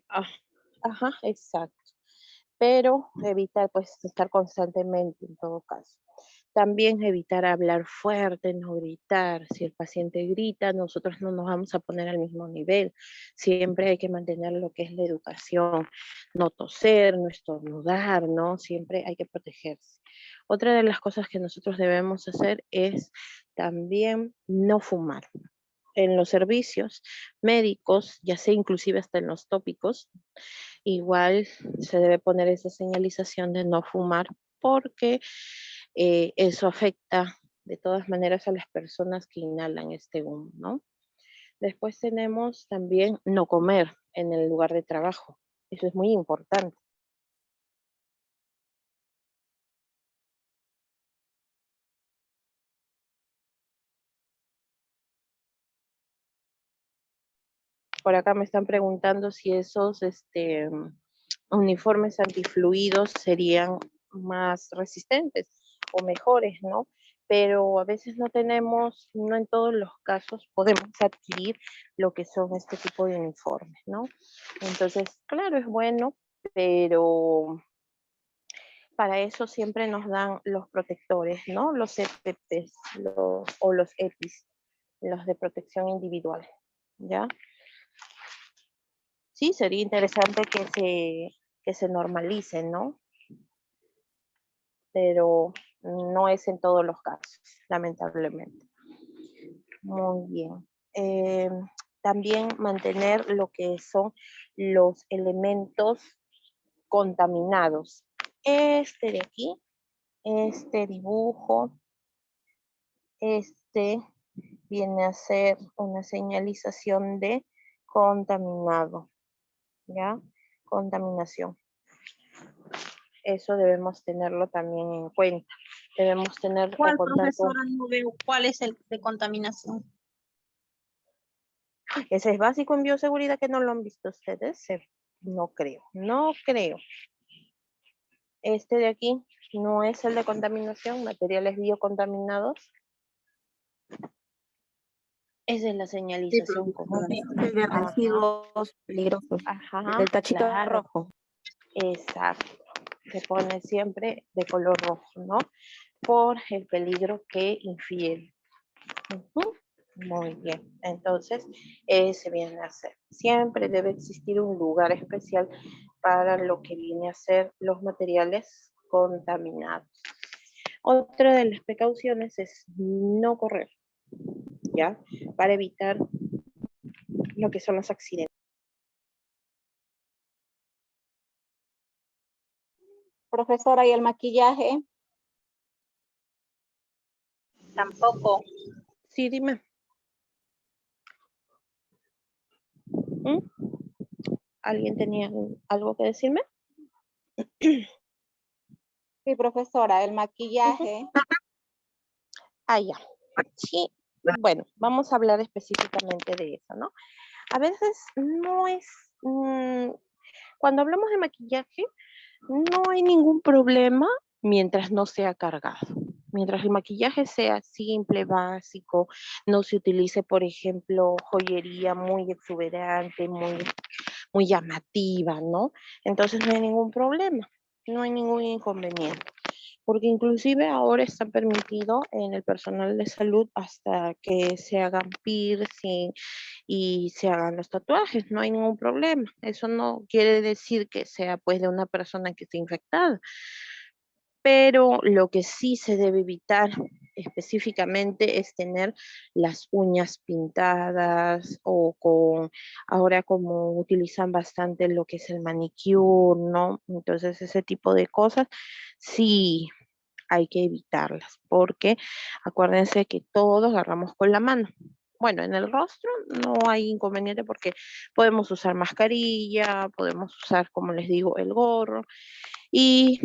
Speaker 1: Ah, ajá, exacto. Pero evitar pues estar constantemente en todo caso. También evitar hablar fuerte, no gritar. Si el paciente grita, nosotros no nos vamos a poner al mismo nivel. Siempre hay que mantener lo que es la educación, no toser, no estornudar, ¿no? Siempre hay que protegerse. Otra de las cosas que nosotros debemos hacer es también no fumar. En los servicios médicos, ya sea inclusive hasta en los tópicos, igual se debe poner esa señalización de no fumar porque eso afecta de todas maneras a las personas que inhalan este humo, ¿no? Después tenemos también no comer en el lugar de trabajo. Eso es muy importante. Por acá me están preguntando si esos uniformes antifluidos serían más resistentes o mejores, ¿no? Pero a veces no tenemos, no en todos los casos podemos adquirir lo que son este tipo de uniformes, ¿no? Entonces, claro, es bueno, pero para eso siempre nos dan los protectores, ¿no? Los EPPs o los EPIs, los de protección individual, ¿ya? Sí, sería interesante que se normalice, ¿no? Pero no es en todos los casos, lamentablemente. Muy bien. También mantener lo que son los elementos contaminados. Este de aquí, este dibujo, este viene a ser una señalización de contaminado, ¿ya? Contaminación. Eso debemos tenerlo también en cuenta. Debemos tener
Speaker 4: ¿Cuál,
Speaker 1: o contar con...
Speaker 4: profesora? No veo cuál es el de contaminación.
Speaker 1: Ese es básico en bioseguridad que no lo han visto ustedes. No creo, no creo. Este de aquí no es el de contaminación, materiales biocontaminados. Esa es la señalización común.
Speaker 2: Es de residuos peligrosos.
Speaker 1: Ajá,
Speaker 2: El tachito
Speaker 1: claro.
Speaker 2: rojo.
Speaker 1: Exacto. Se pone siempre de color rojo, ¿no? Por el peligro que infiere. Muy bien. Entonces, ese viene a ser. Siempre debe existir un lugar especial para lo que viene a ser los materiales contaminados. Otra de las precauciones es no correr, ¿ya? Para evitar lo que son los accidentes.
Speaker 7: Profesora, ¿y el maquillaje?
Speaker 4: Tampoco.
Speaker 1: Sí, dime. ¿Mm? ¿Alguien tenía algo que decirme?
Speaker 7: Sí, profesora, el maquillaje.
Speaker 1: Ah, ya. Sí, bueno, vamos a hablar específicamente de eso, ¿no? A veces no es, cuando hablamos de maquillaje, no hay ningún problema mientras no sea cargado. Mientras el maquillaje sea simple, básico, no se utilice, por ejemplo, joyería muy exuberante, muy llamativa, ¿no? Entonces no hay ningún problema, no hay ningún inconveniente. Porque inclusive ahora está permitido en el personal de salud hasta que se hagan piercing y se hagan los tatuajes, no hay ningún problema. Eso no quiere decir que sea pues de una persona que esté infectada, pero lo que sí se debe evitar específicamente es tener las uñas pintadas o ahora como utilizan bastante lo que es el manicure, ¿no? Entonces ese tipo de cosas sí hay que evitarlas, porque acuérdense que todos agarramos con la mano. bueno, en el rostro no hay inconveniente porque podemos usar mascarilla, podemos usar, como les digo, el gorro y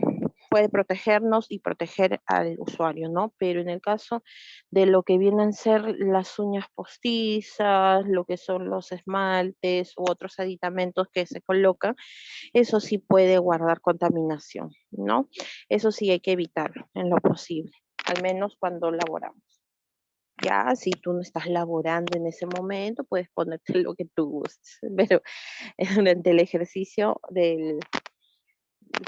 Speaker 1: puede protegernos y proteger al usuario, ¿no? Pero en el caso de lo que vienen a ser las uñas postizas, lo que son los esmaltes u otros aditamentos que se colocan, eso sí puede guardar contaminación, ¿no? Eso sí hay que evitarlo en lo posible, al menos cuando laboramos. Ya, si tú no estás laborando en ese momento, puedes ponerte lo que tú gustes, pero durante el ejercicio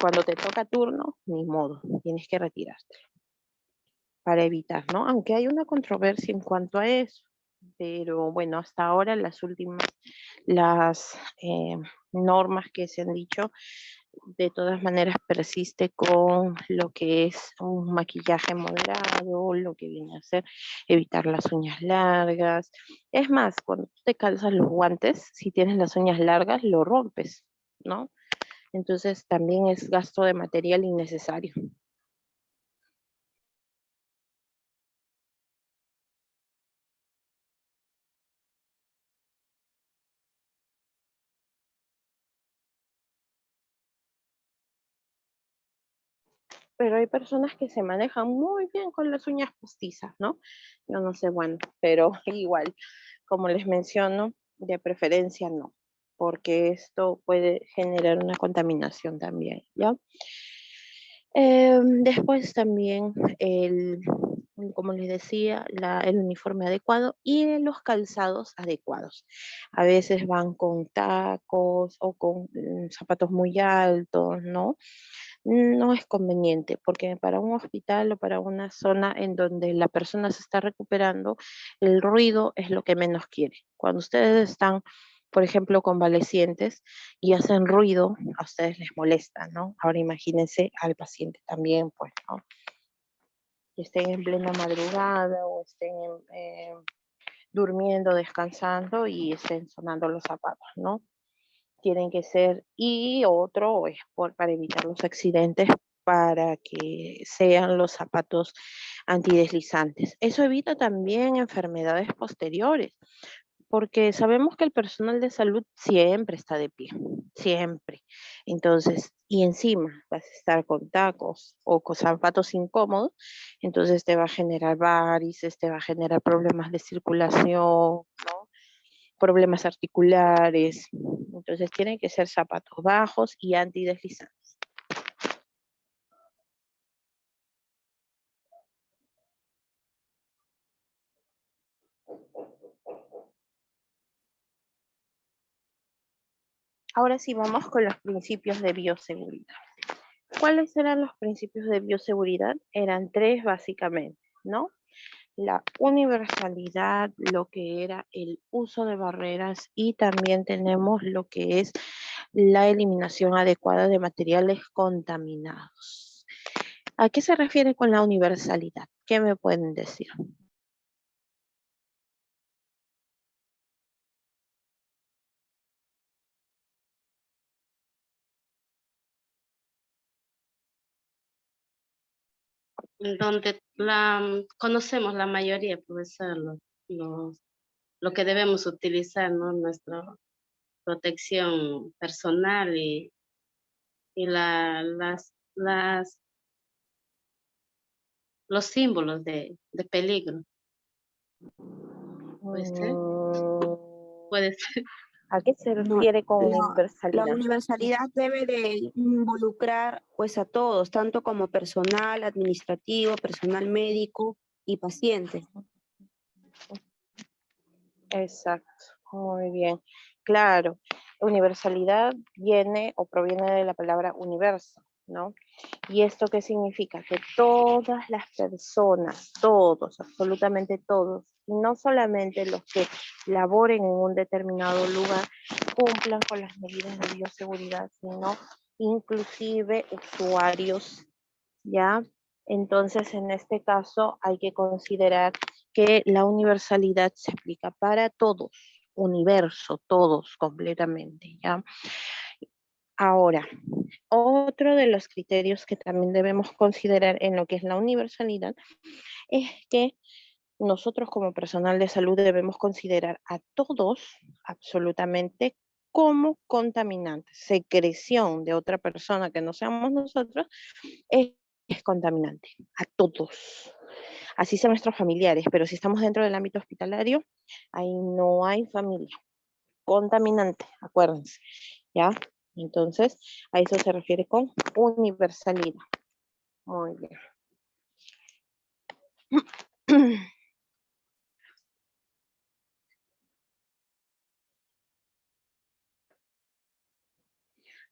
Speaker 1: cuando te toca turno, ni modo, tienes que retirarte para evitar, ¿no? Aunque hay una controversia en cuanto a eso, pero bueno, hasta ahora las normas que se han dicho, de todas maneras persiste con lo que es un maquillaje moderado, lo que viene a ser evitar las uñas largas. Es más, cuando tú te calzas los guantes, si tienes las uñas largas, lo rompes, ¿no? Entonces también es gasto de material innecesario. Pero hay personas que se manejan muy bien con las uñas postizas, ¿no? Yo no sé, bueno, pero igual, como les menciono, de preferencia no, porque esto puede generar una contaminación también, ¿ya? Después también como les decía, el uniforme adecuado y los calzados adecuados. A veces van con tacos o con zapatos muy altos, ¿no? No es conveniente porque para un hospital o para una zona en donde la persona se está recuperando, el ruido es lo que menos quiere. Cuando ustedes están, por ejemplo, convalecientes y hacen ruido, a ustedes les molesta, ¿no? Ahora imagínense al paciente también, pues, ¿no? Que estén en plena madrugada o estén durmiendo, descansando y estén sonando los zapatos, ¿no? Tienen que ser, y otro es para evitar los accidentes, para que sean los zapatos antideslizantes. Eso evita también enfermedades posteriores, porque sabemos que el personal de salud siempre está de pie, siempre. Entonces, y encima vas a estar con tacos o con zapatos incómodos, entonces te va a generar varices, te va a generar problemas de circulación, ¿no? Problemas articulares. Entonces tienen que ser zapatos bajos y antideslizantes. Ahora sí vamos con los principios de bioseguridad. ¿Cuáles eran los principios de bioseguridad? Eran tres básicamente, ¿no? La universalidad, lo que era el uso de barreras y también tenemos lo que es la eliminación adecuada de materiales contaminados. ¿A qué se refiere con la universalidad? ¿Qué me pueden decir?
Speaker 5: Donde conocemos la mayoría, profesor, lo que debemos utilizar, ¿no? Nuestra protección personal y los símbolos de peligro. Puede ser, puede ser.
Speaker 1: ¿A qué se
Speaker 2: No,
Speaker 1: refiere con
Speaker 2: la
Speaker 1: universalidad?
Speaker 2: universalidad debe de involucrar pues a todos, tanto como personal administrativo, personal médico y pacientes.
Speaker 1: Exacto, muy bien. Claro, universalidad viene o proviene de la palabra universo, ¿no? ¿Y esto qué significa? Que todas las personas, todos, absolutamente todos, y no solamente los que laboren en un determinado lugar, cumplan con las medidas de bioseguridad, sino inclusive usuarios, ¿ya? Entonces, en este caso, hay que considerar que la universalidad se aplica para todos, universo, todos completamente, ¿ya? Ahora, otro de los criterios que también debemos considerar en lo que es la universalidad es que nosotros como personal de salud debemos considerar a todos absolutamente como contaminantes. Secreción de otra persona que no seamos nosotros es contaminante, a todos. Así sean nuestros familiares, pero si estamos dentro del ámbito hospitalario, ahí no hay familia. Contaminante, acuérdense, ¿ya? Entonces, a eso se refiere con universalidad. Muy bien.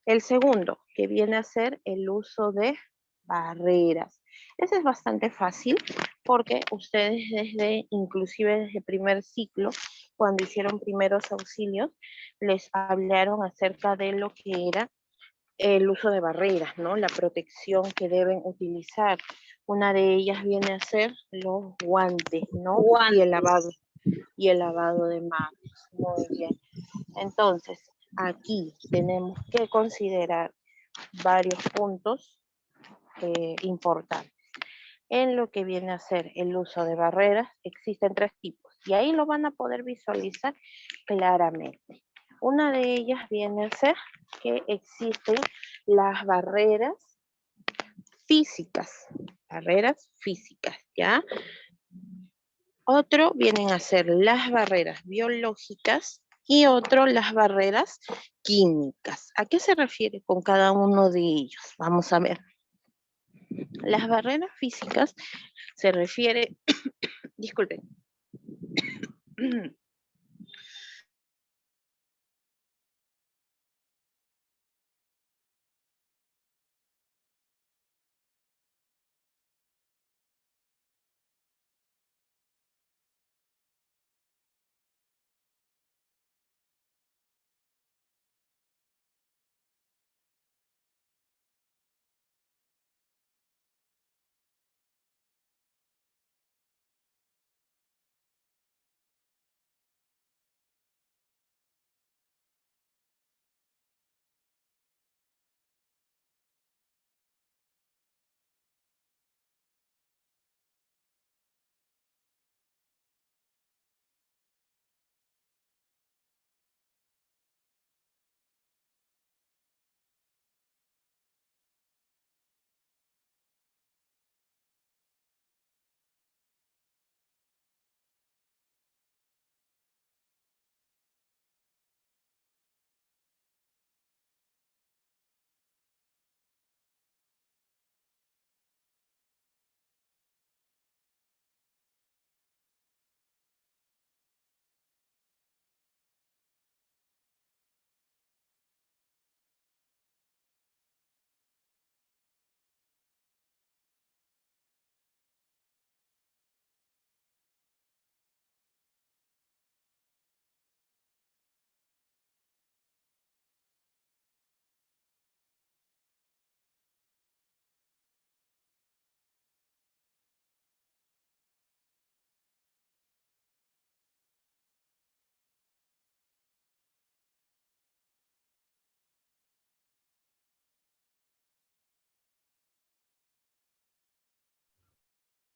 Speaker 1: El segundo, que viene a ser el uso de barreras. Ese es bastante fácil porque ustedes inclusive desde primer ciclo, cuando hicieron primeros auxilios, les hablaron acerca de lo que era el uso de barreras, ¿no? La protección que deben utilizar. Una de ellas viene a ser los guantes, ¿no? Y el lavado de manos. Muy bien. Entonces, aquí tenemos que considerar varios puntos importantes. En lo que viene a ser el uso de barreras, existen 3 tipos y ahí lo van a poder visualizar claramente. Una de ellas viene a ser que existen las barreras físicas, ¿ya? Otro vienen a ser las barreras biológicas y otro las barreras químicas. ¿A qué se refiere con cada uno de ellos? Vamos a ver. Las barreras físicas se refiere, disculpen,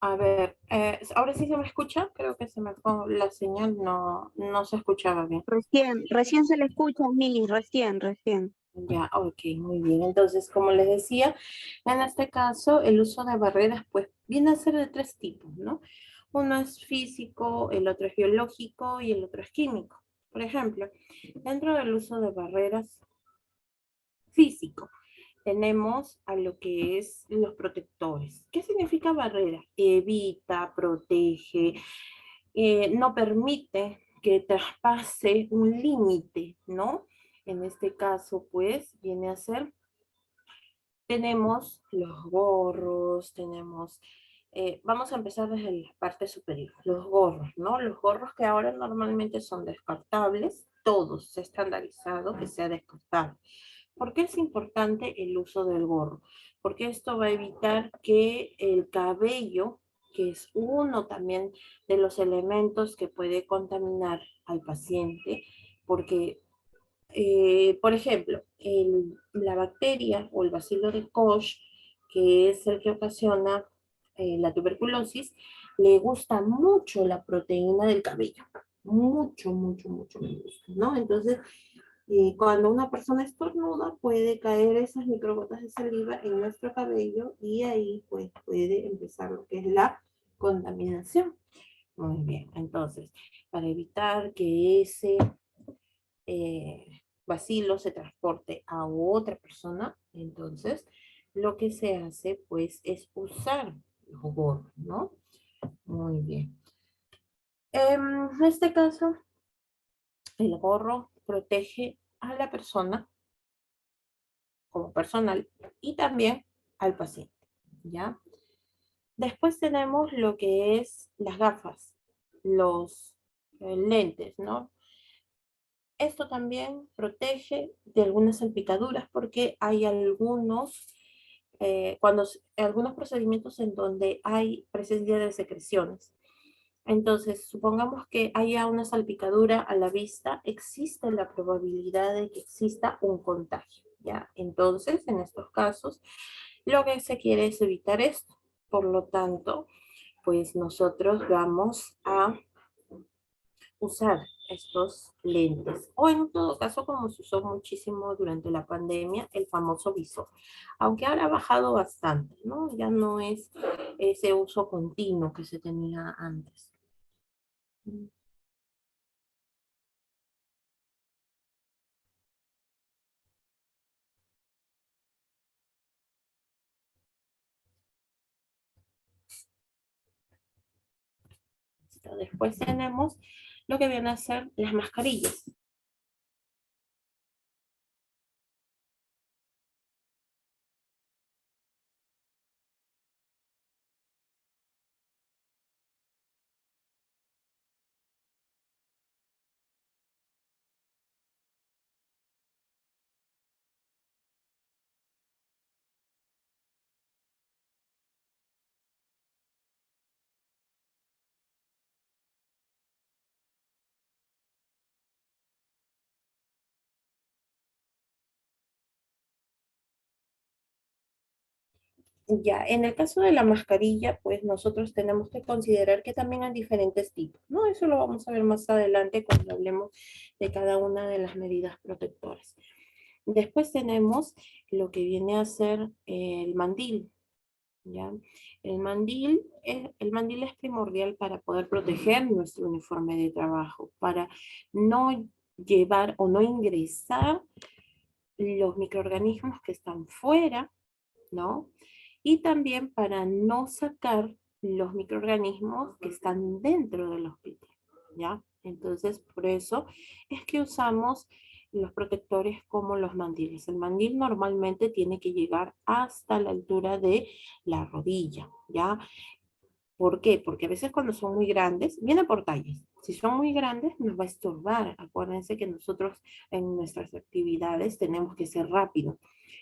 Speaker 8: A ver, ahora sí se me escucha, creo que se me fue la señal, no se escuchaba bien.
Speaker 2: Recién se le escucha, Mili, recién.
Speaker 8: Ya, ok, muy bien. Entonces, como les decía, en este caso, el uso de barreras, pues, viene a ser de 3 tipos, ¿no? Uno es físico, el otro es biológico y el otro es químico. Por ejemplo, dentro del uso de barreras físico, tenemos a lo que es los protectores. ¿Qué significa barrera? Evita, protege, no permite que traspase un límite, ¿no? En este caso, pues, viene a ser, tenemos los gorros, vamos a empezar desde la parte superior, los gorros, ¿no? Los gorros que ahora normalmente son descartables, todos se ha estandarizado que sea descartable. ¿Por qué es importante el uso del gorro? Porque esto va a evitar que el cabello, que es uno también de los elementos que puede contaminar al paciente, porque, por ejemplo, la bacteria o el bacilo de Koch, que es el que ocasiona la tuberculosis, le gusta mucho la proteína del cabello. Mucho, mucho, mucho le gusta, ¿no? Entonces, cuando una persona estornuda, puede caer esas microgotas de saliva en nuestro cabello y ahí pues puede empezar lo que es la contaminación. Muy bien, entonces, para evitar que ese bacilo se transporte a otra persona, entonces lo que se hace pues es usar los gorros, ¿no? Muy bien. En este caso, el gorro protege a la persona como personal y también al paciente, ¿ya? Después tenemos lo que es las gafas, los lentes, ¿no? Esto también protege de algunas salpicaduras porque hay algunos, algunos procedimientos en donde hay presencia de secreciones. Entonces, supongamos que haya una salpicadura a la vista, existe la probabilidad de que exista un contagio, ¿ya? Entonces, en estos casos, lo que se quiere es evitar esto. Por lo tanto, pues nosotros vamos a usar estos lentes. O en todo caso, como se usó muchísimo durante la pandemia, el famoso visor. Aunque ahora ha bajado bastante, ¿no? Ya no es ese uso continuo que se tenía antes. Después tenemos lo que vienen a ser las mascarillas. Ya, en el caso de la mascarilla, pues nosotros tenemos que considerar que también hay diferentes tipos, ¿no? Eso lo vamos a ver más adelante cuando hablemos de cada una de las medidas protectoras. Después tenemos lo que viene a ser el mandil, ¿ya? El mandil es primordial para poder proteger nuestro uniforme de trabajo, para no llevar o no ingresar los microorganismos que están fuera, ¿no? Y también para no sacar los microorganismos que están dentro del hospital, ¿ya? Entonces, por eso es que usamos los protectores como los mandiles. El mandil normalmente tiene que llegar hasta la altura de la rodilla, ¿ya? ¿Por qué? Porque a veces cuando son muy grandes, viene por tallas. Si son muy grandes, nos va a estorbar. Acuérdense que nosotros en nuestras actividades tenemos que ser rápidos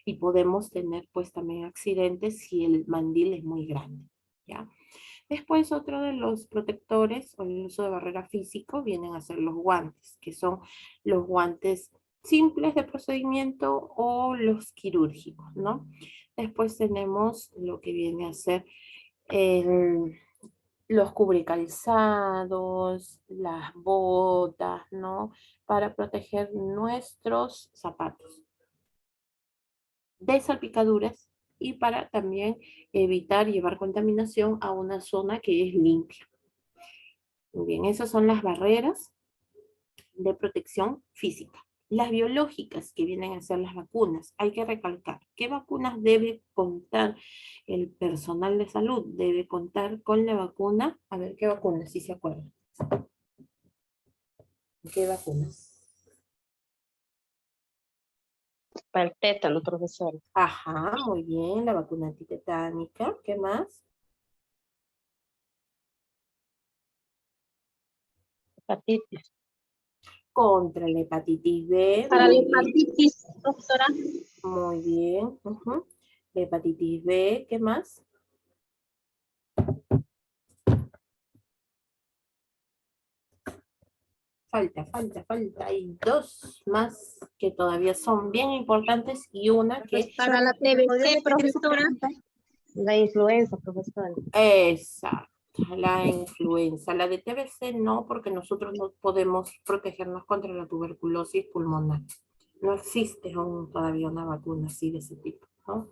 Speaker 8: y podemos tener pues también accidentes si el mandil es muy grande, ¿ya? Después otro de los protectores o el uso de barrera físico vienen a ser los guantes, que son los guantes simples de procedimiento o los quirúrgicos, ¿no? Después tenemos lo que viene a ser los cubrecalzados, las botas, ¿no? Para proteger nuestros zapatos de salpicaduras y para también evitar llevar contaminación a una zona que es limpia. Muy bien, esas son las barreras de protección física. Las biológicas, que vienen a ser las vacunas, hay que recalcar, ¿qué vacunas debe contar el personal de salud? Debe contar con la vacuna, a ver, ¿qué vacunas? Si se acuerdan. ¿Qué vacunas?
Speaker 1: Para el tétano, profesor.
Speaker 8: Ajá, muy bien, la vacuna antitetánica. ¿Qué más?
Speaker 1: Hepatitis.
Speaker 8: Contra la hepatitis B.
Speaker 4: Para la
Speaker 8: Muy bien.
Speaker 4: hepatitis, doctora.
Speaker 8: Muy bien. La hepatitis B, ¿qué más? Falta. Hay dos más que todavía son bien importantes y una que...
Speaker 4: Para la TBC, profesora.
Speaker 9: La influenza, profesora.
Speaker 8: Exacto, la influenza. La de TBC no, porque nosotros no podemos protegernos contra la tuberculosis pulmonar. No existe aún todavía una vacuna así de ese tipo, ¿no?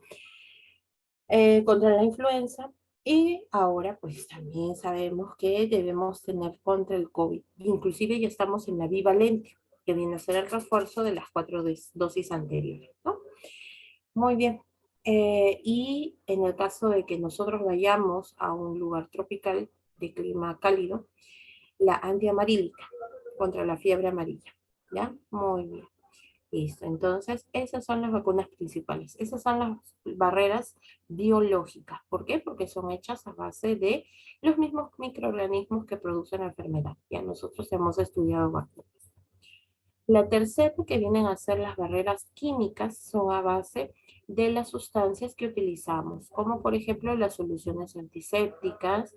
Speaker 8: Contra la influenza. Y ahora pues también sabemos que debemos tener contra el COVID. Inclusive ya estamos en la bivalente, que viene a ser el refuerzo de las 4 dosis anteriores, ¿no? Muy bien. Y en el caso de que nosotros vayamos a un lugar tropical de clima cálido, la antiamarílica contra la fiebre amarilla. ¿Ya? Muy bien. Listo. Entonces, esas son las vacunas principales. Esas son las barreras biológicas. ¿Por qué? Porque son hechas a base de los mismos microorganismos que producen la enfermedad. Ya nosotros hemos estudiado vacunas. La tercera, que vienen a ser las barreras químicas, son a base de las sustancias que utilizamos, como por ejemplo las soluciones antisépticas,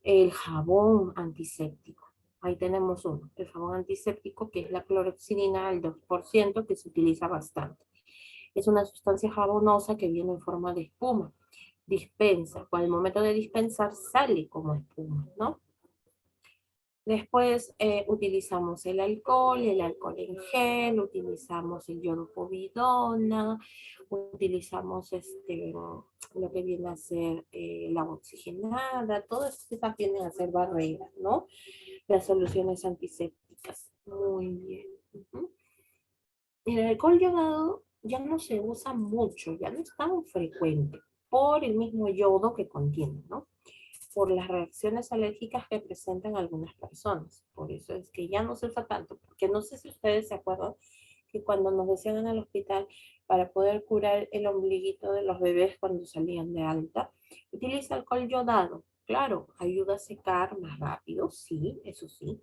Speaker 8: el jabón antiséptico. Ahí tenemos uno, el jabón antiséptico, que es la clorexidina al 2%, que se utiliza bastante. Es una sustancia jabonosa que viene en forma de espuma. Dispensa, al momento de dispensar sale como espuma, ¿no? Después utilizamos el alcohol en gel, utilizamos el yodopovidona, utilizamos lo que viene a ser la oxigenada, todas esas vienen a ser barreras, ¿no? Las soluciones antisépticas. Muy bien. El alcohol yodado ya no se usa mucho, ya no es tan frecuente por el mismo yodo que contiene, ¿no? Por las reacciones alérgicas que presentan algunas personas. Por eso es que ya no se usa tanto, porque no sé si ustedes se acuerdan que cuando nos decían en el hospital para poder curar el ombliguito de los bebés cuando salían de alta, utiliza alcohol yodado. Claro, ayuda a secar más rápido, sí, eso sí,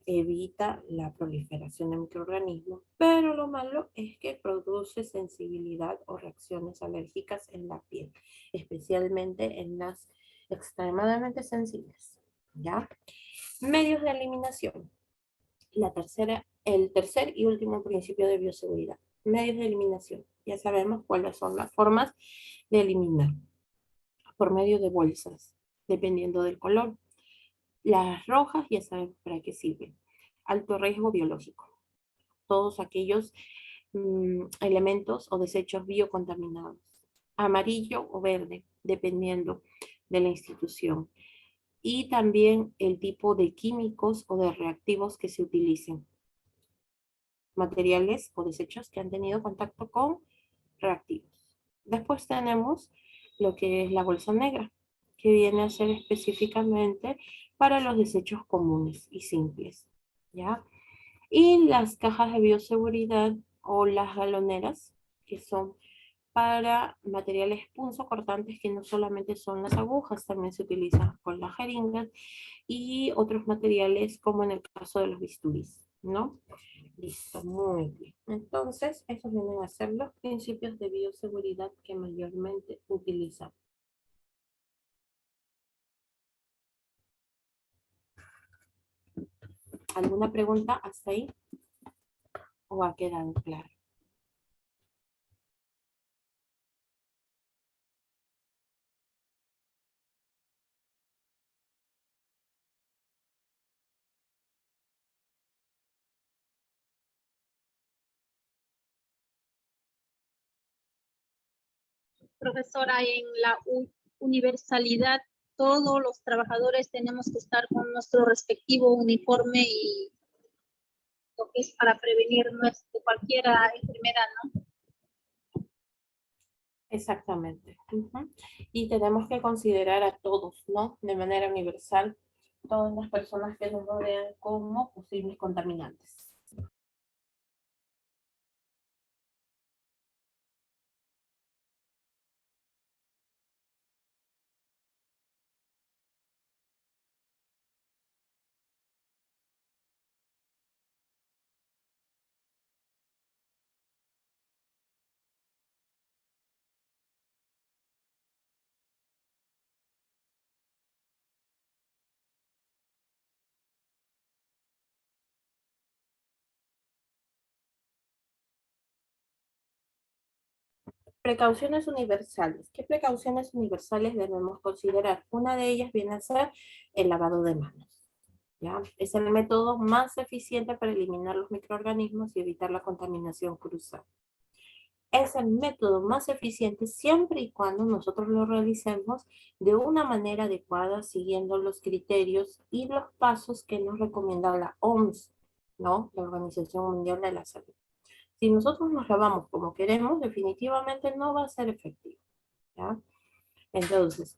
Speaker 8: evita la proliferación de microorganismos, pero lo malo es que produce sensibilidad o reacciones alérgicas en la piel, especialmente en las extremadamente sensibles, ¿ya? Medios de eliminación. El tercer y último principio de bioseguridad. Medios de eliminación. Ya sabemos cuáles son las formas de eliminar. Por medio de bolsas, dependiendo del color. Las rojas ya saben para qué sirven. Alto riesgo biológico. Todos aquellos elementos o desechos biocontaminados. Amarillo o verde, dependiendo de la institución. Y también el tipo de químicos o de reactivos que se utilicen. Materiales o desechos que han tenido contacto con reactivos. Después tenemos lo que es la bolsa negra, que viene a ser específicamente para los desechos comunes y simples, ¿ya? Y las cajas de bioseguridad o las galoneras, que son para materiales punzocortantes que no solamente son las agujas, también se utilizan con las jeringas y otros materiales como en el caso de los bisturís, ¿no? Listo, muy bien. Entonces, esos vienen a ser los principios de bioseguridad que mayormente utilizamos. ¿Alguna pregunta hasta ahí? ¿O ha quedado claro?
Speaker 4: Profesora, en la universalidad, todos los trabajadores tenemos que estar con nuestro respectivo uniforme y lo que es para prevenir cualquier enfermedad, ¿no?
Speaker 8: Exactamente. Y tenemos que considerar a todos, ¿no? De manera universal, todas las personas que nos rodean como posibles contaminantes. Precauciones universales. ¿Qué precauciones universales debemos considerar? Una de ellas viene a ser el lavado de manos. ¿Ya? Es el método más eficiente para eliminar los microorganismos y evitar la contaminación cruzada. Es el método más eficiente siempre y cuando nosotros lo realicemos de una manera adecuada, siguiendo los criterios y los pasos que nos recomienda la OMS, ¿no? La Organización Mundial de la Salud. Si nosotros nos lavamos como queremos, definitivamente no va a ser efectivo, ¿ya? Entonces,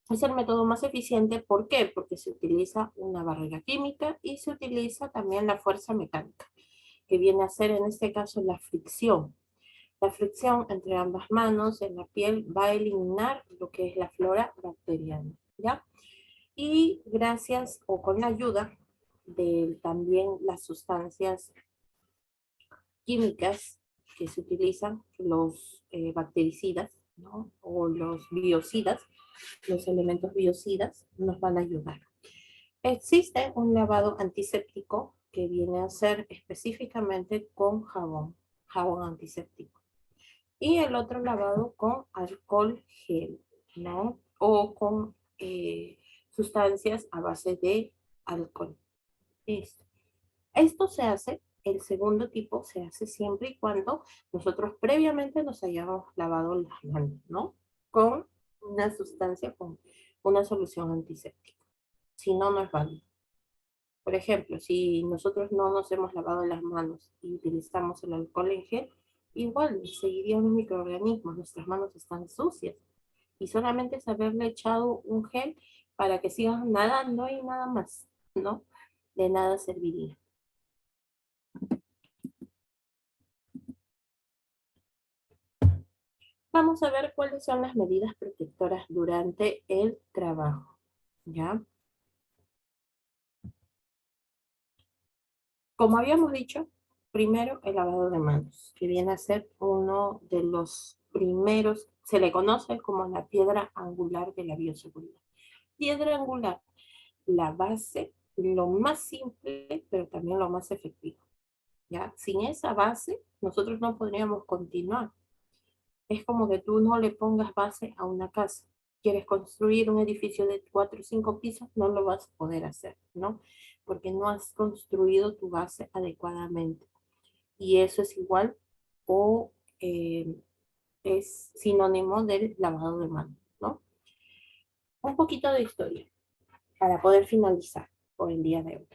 Speaker 8: es el método más eficiente. ¿Por qué? Porque se utiliza una barrera química y se utiliza también la fuerza mecánica, que viene a ser en este caso la fricción. La fricción entre ambas manos en la piel va a eliminar lo que es la flora bacteriana, ¿ya? Y gracias o con la ayuda de también las sustancias químicas que se utilizan, los bactericidas, ¿no? O los biocidas, los elementos biocidas nos van a ayudar. Existe un lavado antiséptico que viene a ser específicamente con jabón, jabón antiséptico. Y el otro lavado con alcohol gel, ¿no? O con sustancias a base de alcohol. Listo. Esto se hace, el segundo tipo se hace siempre y cuando nosotros previamente nos hayamos lavado las manos, ¿no? Con una sustancia, con una solución antiséptica. Si no, no es válido. Por ejemplo, si nosotros no nos hemos lavado las manos y utilizamos el alcohol en gel, igual seguirían los microorganismos, nuestras manos están sucias. Y solamente es haberle echado un gel para que sigan nadando y nada más, ¿no? De nada serviría. Vamos a ver cuáles son las medidas protectoras durante el trabajo, ¿ya? Como habíamos dicho, primero el lavado de manos, que viene a ser uno de los primeros, se le conoce como la piedra angular de la bioseguridad. Piedra angular, la base, lo más simple, pero también lo más efectivo, ¿ya? Sin esa base, nosotros no podríamos continuar. Es como que tú no le pongas base a una casa. Quieres construir un edificio de 4 o 5 pisos, no lo vas a poder hacer, ¿no? Porque no has construido tu base adecuadamente. Y eso es igual o es sinónimo del lavado de manos, ¿no? Un poquito de historia para poder finalizar por el día de hoy.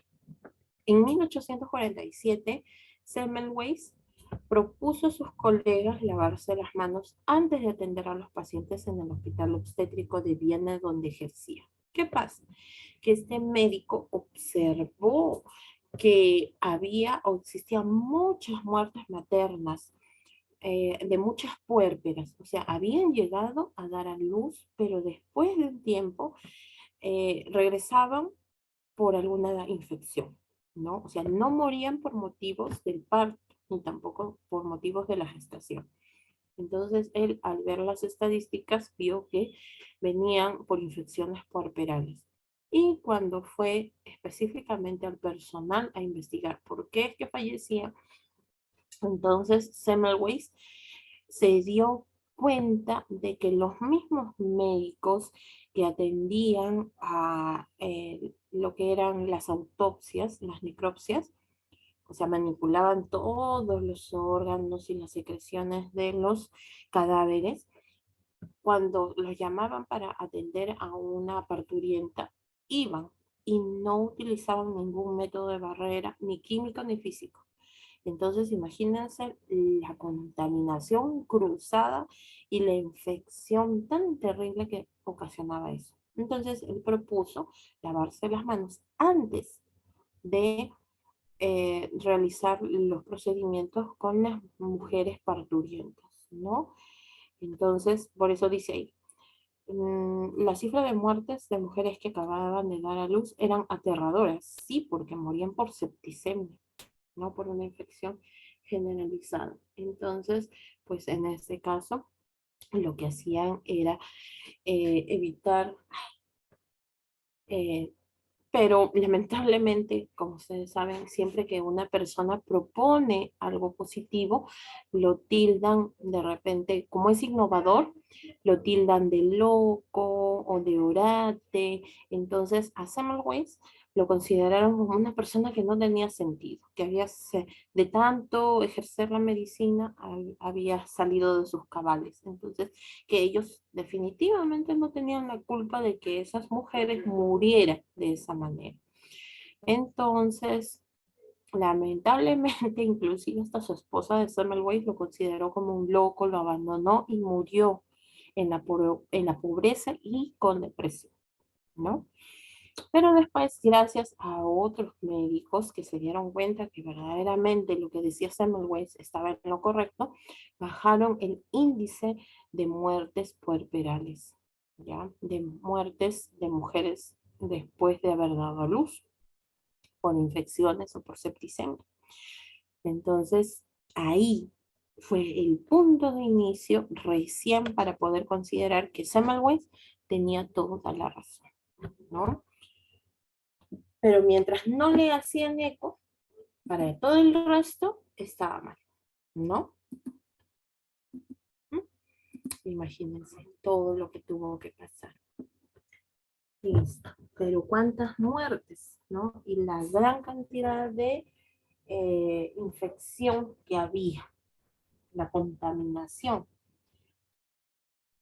Speaker 8: En 1847, Semmelweis propuso a sus colegas lavarse las manos antes de atender a los pacientes en el hospital obstétrico de Viena donde ejercía. ¿Qué pasa? Que este médico observó que había o existían muchas muertes maternas de muchas puérperas, o sea, habían llegado a dar a luz, pero después de un tiempo regresaban por alguna infección, ¿no? O sea, no morían por motivos del parto, ni tampoco por motivos de la gestación. Entonces, él, al ver las estadísticas, vio que venían por infecciones puerperales. Y cuando fue específicamente al personal a investigar por qué es que fallecía, entonces Semmelweis se dio cuenta de que los mismos médicos que atendían a lo que eran las autopsias, las necropsias, o sea, manipulaban todos los órganos y las secreciones de los cadáveres, cuando los llamaban para atender a una parturienta, iban y no utilizaban ningún método de barrera, ni químico ni físico. Entonces, imagínense la contaminación cruzada y la infección tan terrible que ocasionaba eso. Entonces, él propuso lavarse las manos antes de realizar los procedimientos con las mujeres parturientas, ¿no? Entonces, por eso dice ahí, la cifra de muertes de mujeres que acababan de dar a luz eran aterradoras, sí, porque morían por septicemia, no por una infección generalizada. Entonces, pues en este caso, lo que hacían era evitar Pero lamentablemente, como ustedes saben, siempre que una persona propone algo positivo, lo tildan de repente, como es innovador, lo tildan de loco o de orate. Entonces, a Semmelweis lo consideraron como una persona que no tenía sentido, que de tanto ejercer la medicina había salido de sus cabales. Entonces, que ellos definitivamente no tenían la culpa de que esas mujeres murieran de esa manera. Entonces, lamentablemente, inclusive hasta su esposa de Semmelweis lo consideró como un loco, lo abandonó y murió en la pobreza y con depresión, ¿no? Pero después, gracias a otros médicos que se dieron cuenta que verdaderamente lo que decía Semmelweis estaba en lo correcto, bajaron el índice de muertes puerperales, ¿ya? De muertes de mujeres después de haber dado a luz por infecciones o por septicemia. Entonces, ahí fue el punto de inicio recién para poder considerar que Semmelweis tenía toda la razón, ¿no? Pero mientras no le hacían eco, para todo el resto estaba mal, ¿no? ¿Mm? Imagínense todo lo que tuvo que pasar. Listo. Pero cuántas muertes, ¿no? Y la gran cantidad de infección que había, la contaminación.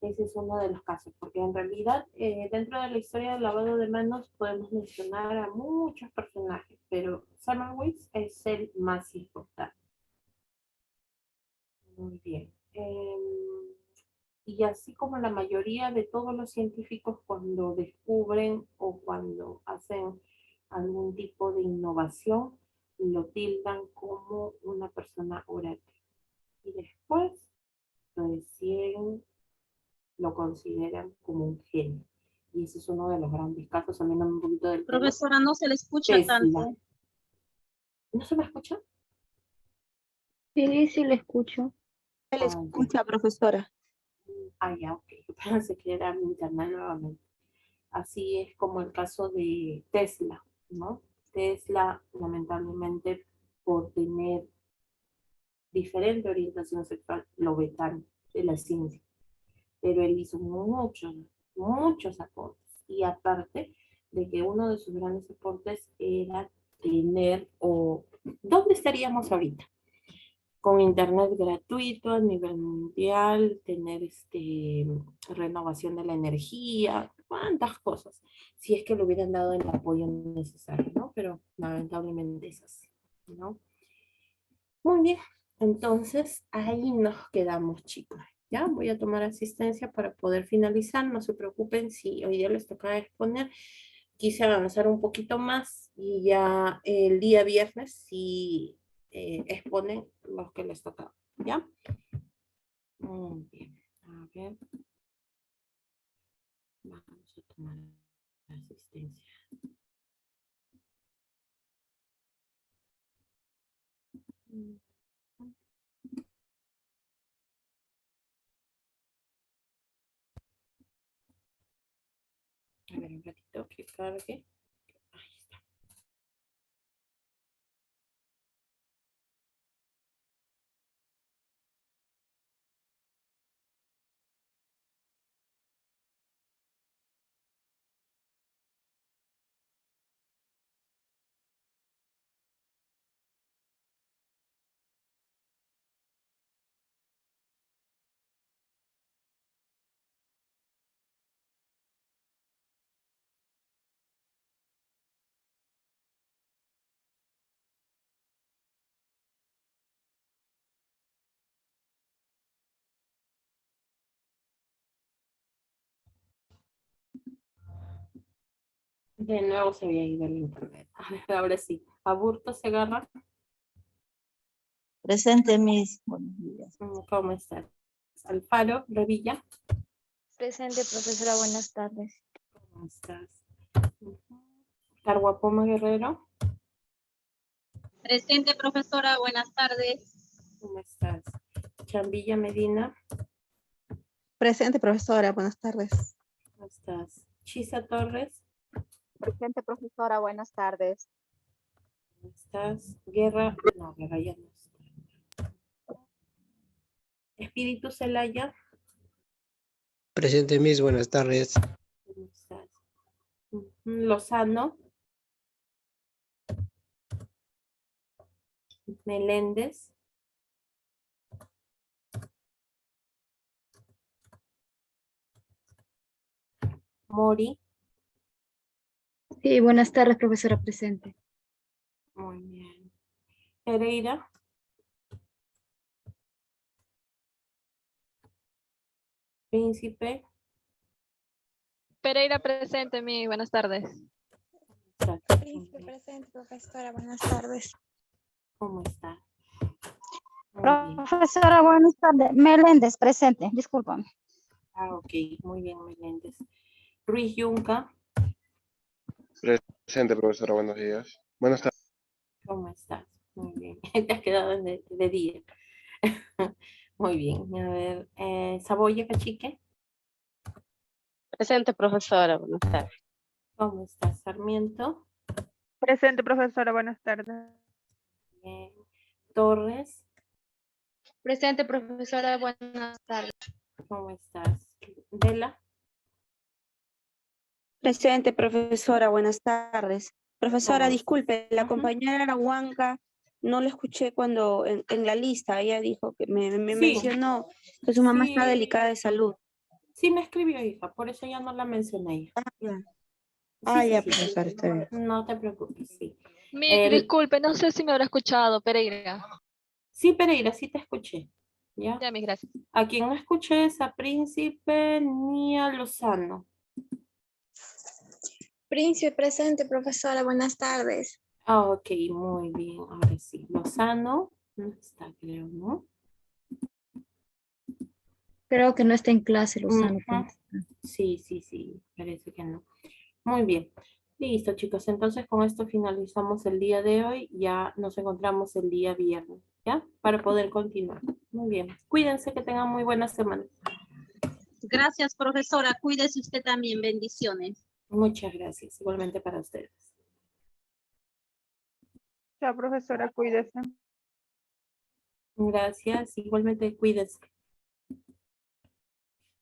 Speaker 8: Ese es uno de los casos, porque en realidad dentro de la historia del lavado de manos podemos mencionar a muchos personajes, pero Semmelweis es el más importante. Muy bien. Y así como la mayoría de todos los científicos cuando descubren o cuando hacen algún tipo de innovación, lo tildan como una persona orática. Y después, recién lo consideran como un genio. Y ese es uno de los grandes casos, también un poquito del tema.
Speaker 4: Profesora, no se le escucha
Speaker 8: Tesla.
Speaker 4: tanto.
Speaker 8: ¿No se me escucha?
Speaker 6: Sí, sí, le escucho.
Speaker 2: Se le escucha, profesora.
Speaker 8: Ah, ya, ok. Yo pensé que era mi internet nuevamente. Así es como el caso de Tesla, ¿no? Tesla, lamentablemente, por tener diferente orientación sexual, lo vetan de la ciencia. Pero él hizo muchos aportes. Y aparte de que uno de sus grandes aportes era tener, ¿dónde estaríamos ahorita? Con internet gratuito a nivel mundial, tener renovación de la energía, cuántas cosas, si es que le hubieran dado el apoyo necesario, ¿no? Pero lamentablemente es así, ¿no? Muy bien, entonces ahí nos quedamos, chicos. Ya voy a tomar asistencia para poder finalizar, no se preocupen si hoy día les toca exponer. Quise avanzar un poquito más y ya el día viernes sí exponen los que les tocaba, ¿ya? Muy bien, a ver. Vamos a tomar asistencia. A ver, un ratito que cargue. Ahí está. De nuevo se había ido el internet. A ver, ahora sí. Aburto se agarra.
Speaker 10: Presente, mis. Buenos días.
Speaker 8: ¿Cómo estás? Alfaro, Revilla.
Speaker 6: Presente, profesora, buenas tardes.
Speaker 8: ¿Cómo estás? Carguapoma Guerrero.
Speaker 4: Presente, profesora, buenas tardes.
Speaker 8: ¿Cómo estás? Chambilla Medina.
Speaker 11: Presente, profesora. Buenas tardes.
Speaker 8: ¿Cómo estás? Chisa Torres.
Speaker 7: Presente, profesora. Buenas tardes.
Speaker 8: ¿Cómo estás? Guerra, no, Guerra ya no está. Espíritu Celaya,
Speaker 11: Presente, Miss, buenas tardes.
Speaker 8: ¿cómo estás? Lozano, Meléndez, Mori,
Speaker 6: Sí, buenas tardes, profesora presente.
Speaker 8: muy bien. Pereira, Príncipe,
Speaker 12: Pereira presente, mi buenas tardes.
Speaker 13: Príncipe presente, profesora, buenas tardes.
Speaker 8: ¿cómo está? Muy bien.
Speaker 13: Profesora, buenas tardes. Meléndez presente, discúlpame.
Speaker 8: Ah, ok, muy bien, Meléndez. Ruiz Yunca,
Speaker 14: Presente, profesora, buenos días. Buenas tardes.
Speaker 8: ¿cómo estás? Muy bien, te has quedado de día. Muy bien, a ver, Saboya Cachique,
Speaker 1: Presente, profesora. Buenas tardes.
Speaker 8: ¿cómo estás? Sarmiento,
Speaker 15: Presente, profesora, buenas tardes.
Speaker 8: bien. Torres,
Speaker 3: Presente, profesora. Buenas tardes.
Speaker 8: ¿cómo estás? Vela,
Speaker 2: Presente, profesora. Buenas tardes. Profesora,
Speaker 8: ¿cómo
Speaker 2: disculpe, la
Speaker 8: Ujú.
Speaker 2: compañera Huanca no la escuché cuando en la lista. Ella dijo que me
Speaker 8: Sí.
Speaker 2: mencionó que su mamá está
Speaker 8: Sí.
Speaker 2: delicada de salud.
Speaker 8: Sí me escribió, hija, por eso ya no la mencioné.
Speaker 2: Ya.
Speaker 8: Sí,
Speaker 2: Ya,
Speaker 8: sí.
Speaker 2: profesora, está bien.
Speaker 8: No te preocupes, sí.
Speaker 12: Mi, disculpe, no sé si me habrá escuchado, Pereira.
Speaker 8: Sí, Pereira, sí te escuché. ¿Ya?
Speaker 12: Ya, mis gracias.
Speaker 8: A quien no escuché es a Príncipe ni a Lozano.
Speaker 13: Príncipe presente, profesora, buenas tardes.
Speaker 8: Ah, ok, muy bien. Ahora sí. Lozano, no está, creo, ¿no?
Speaker 6: Creo que no está en clase, Lozano.
Speaker 8: Ujú. Sí, parece que no. Muy bien. Listo, chicos. Entonces, con esto finalizamos el día de hoy. Ya nos encontramos el día viernes, ¿ya? Para poder continuar. Muy bien. Cuídense, que tengan muy buena semana.
Speaker 4: Gracias, profesora. Cuídese usted también. Bendiciones.
Speaker 8: Muchas gracias. Igualmente para ustedes.
Speaker 15: Chao, profesora, cuídese.
Speaker 8: Gracias. Igualmente, cuídense.